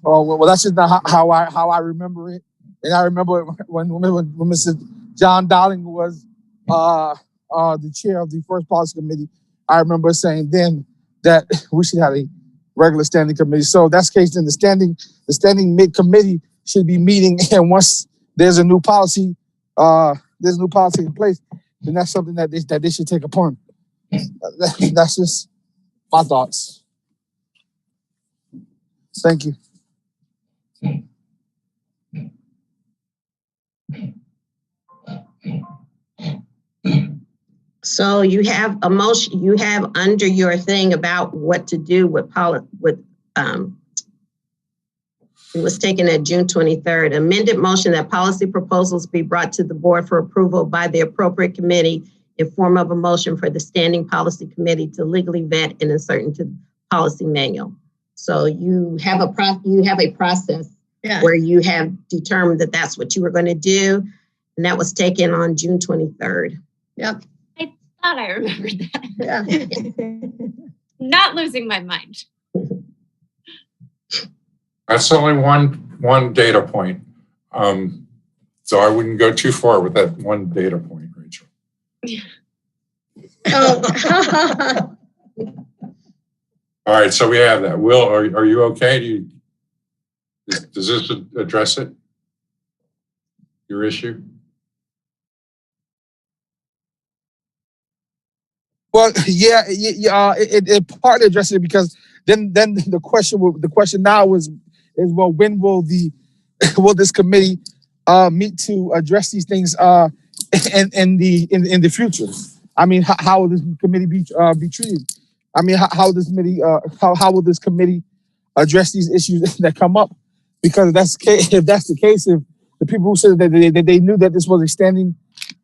Oh, well, that's just not how I remember it. And I remember when Mr. John Dowling was the chair of the first policy committee, I remember saying then that we should have a regular standing committee. So if that's the case, then the standing mid committee should be meeting, and once there's a new policy in place, then that's something that they should take upon. That's just my thoughts. Thank you. So you have a motion, you have under your thing about what to do with it was taken at June 23rd, amended motion that policy proposals be brought to the board for approval by the appropriate committee in form of a motion for the standing policy committee to legally vet and insert into the policy manual. So you have a process where you have determined that that's what you were going to do. And that was taken on June 23rd. Yep. I thought I remembered that. Yeah. Not losing my mind. That's only one data point. So I wouldn't go too far with that one data point, Rachel. Oh. All right, so we have that. Will, are you okay? Does this address it? Your issue? Well, yeah, it partly addresses it, because then the question now is well, when will this committee meet to address these things in the future? I mean, how will this committee be treated? I mean, how will this committee address these issues that come up? Because if that's the case, if the people who said that they knew that this was a standing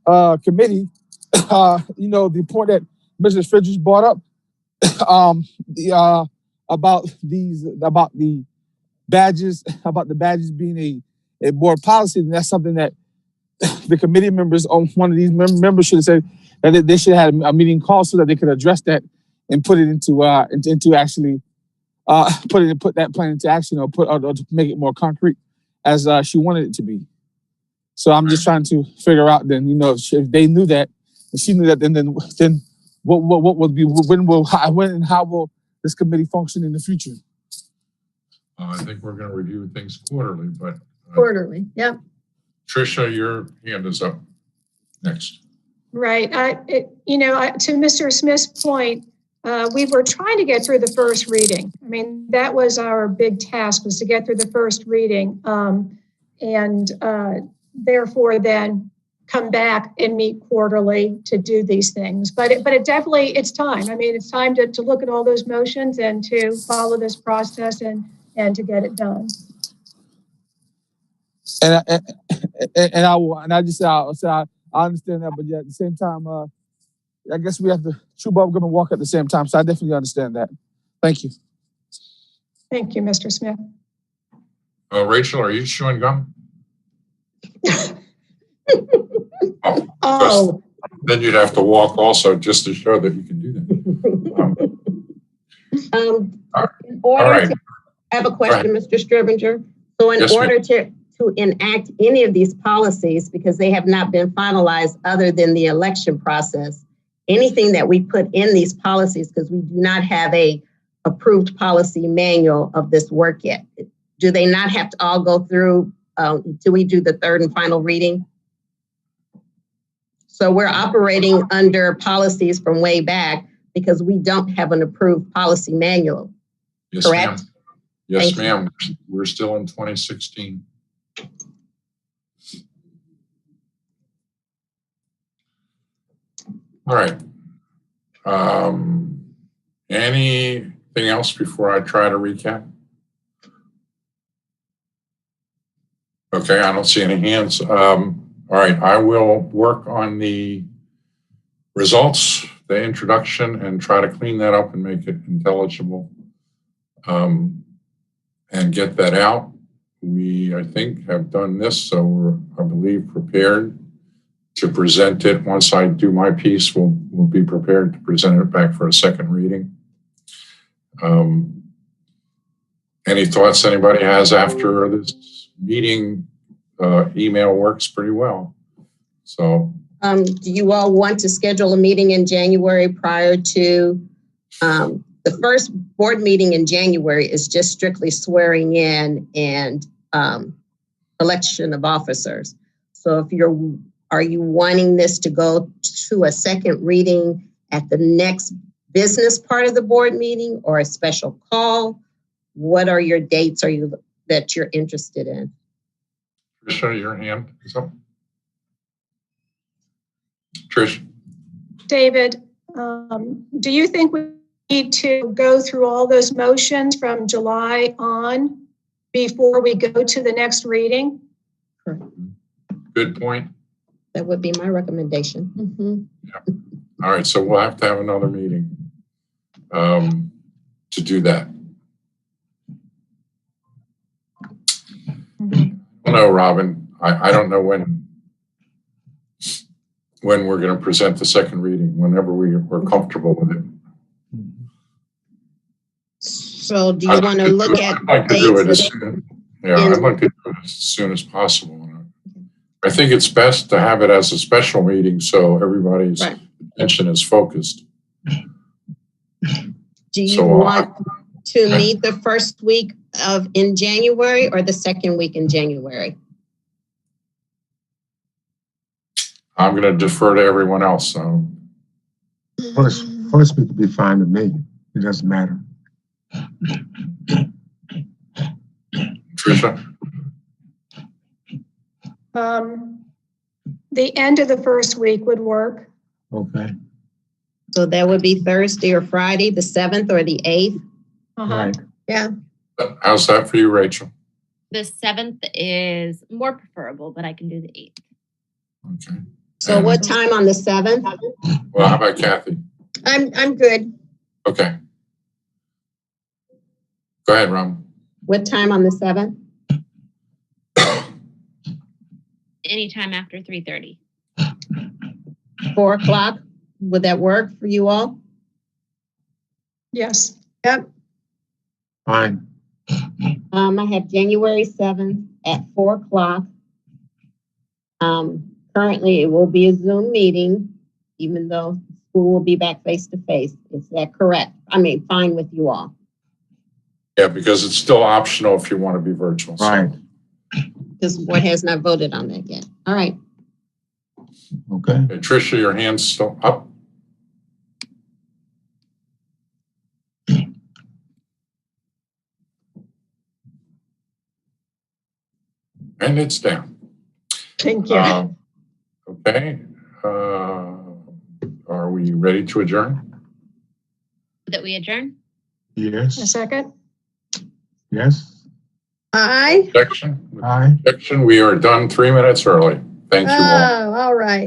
committee, the point that Mrs. Fridges brought up about the badges being a board policy, and that's something that the committee members on one of these members should have said that they should have a meeting call so that they could address that and put it into actually put that plan into action, or to make it more concrete as she wanted it to be. So I'm just trying to figure out then, if they knew that, and she knew that, then what would be, when and how will this committee function in the future? I think we're going to review things quarterly, but Quarterly, yep. Tricia, your hand is up next. Right. To Mr. Smith's point, we were trying to get through the first reading. I mean, that was our big task, was to get through the first reading, and therefore then come back and meet quarterly to do these things. But it definitely, it's time. I mean, it's time to look at all those motions and to follow this process and to get it done. And I understand that, but yet at the same time, I guess we have to chew bubble gum and walk at the same time. So I definitely understand that. Thank you. Thank you, Mr. Smith. Rachel, are you chewing gum? Oh. Then you'd have to walk also, just to show that you can do that. All right. Right. I have a question, Mr. Stribinger. So in order to enact any of these policies, because they have not been finalized other than the election process, anything that we put in these policies, because we do not have a approved policy manual of this work yet, do they not have to all go through until we do the third and final reading? So we're operating under policies from way back because we don't have an approved policy manual. Yes, correct? ma'am. Yes, ma'am. We're still in 2016. All right. Anything else before I try to recap? Okay, I don't see any hands. All right, I will work on the results, the introduction, and try to clean that up and make it intelligible, and get that out. We, I think, have done this, so we're, I believe, prepared to present it. Once I do my piece, we'll be prepared to present it back for a second reading. Any thoughts anybody has after this meeting? Email works pretty well. So, Do you all want to schedule a meeting in January prior to, the first board meeting in January is just strictly swearing in and election of officers. So are you wanting this to go to a second reading at the next business part of the board meeting or a special call? What are your dates that you're interested in? Tricia, your hand is up. Trish? David, do you think we need to go through all those motions from July on before we go to the next reading? Good point. That would be my recommendation. Yeah. All right, so we'll have to have another meeting to do that. I don't know, Robin. I don't know when we're going to present the second reading, whenever we're comfortable with it. So do you want to look at I'd like to do it dates? I'd like to do it as soon as possible. I think it's best to have it as a special meeting so everybody's attention is focused. Do you want to meet the first week in January or the second week in January? I'm going to defer to everyone else. So. First week would be fine with me. It doesn't matter. Tricia? The end of the first week would work. Okay. So that would be Thursday or Friday, the 7th or the 8th? Right. Yeah. How's that for you, Rachel? The 7th is more preferable, but I can do the 8th. Okay. So what time on the 7th? Well, how about Kathy? I'm good. Okay. Go ahead, Ron. What time on the 7th? Anytime after 3:30. 4 o'clock? Would that work for you all? Yes. Yep. Fine. I have January 7th at 4 o'clock. Currently, it will be a Zoom meeting, even though school will be back face to face. Is that correct? I mean, fine with you all. Yeah, because it's still optional if you want to be virtual. So. Right. Because the board has not voted on that yet. All right. Okay. Okay, Tricia, your hand's still up. And it's down. Thank you. Okay. Are we ready to adjourn? That we adjourn? A Yes. second? Yes. Aye. Objection? Aye. Objection. We are done 3 minutes early. Thank you all. Oh, all right.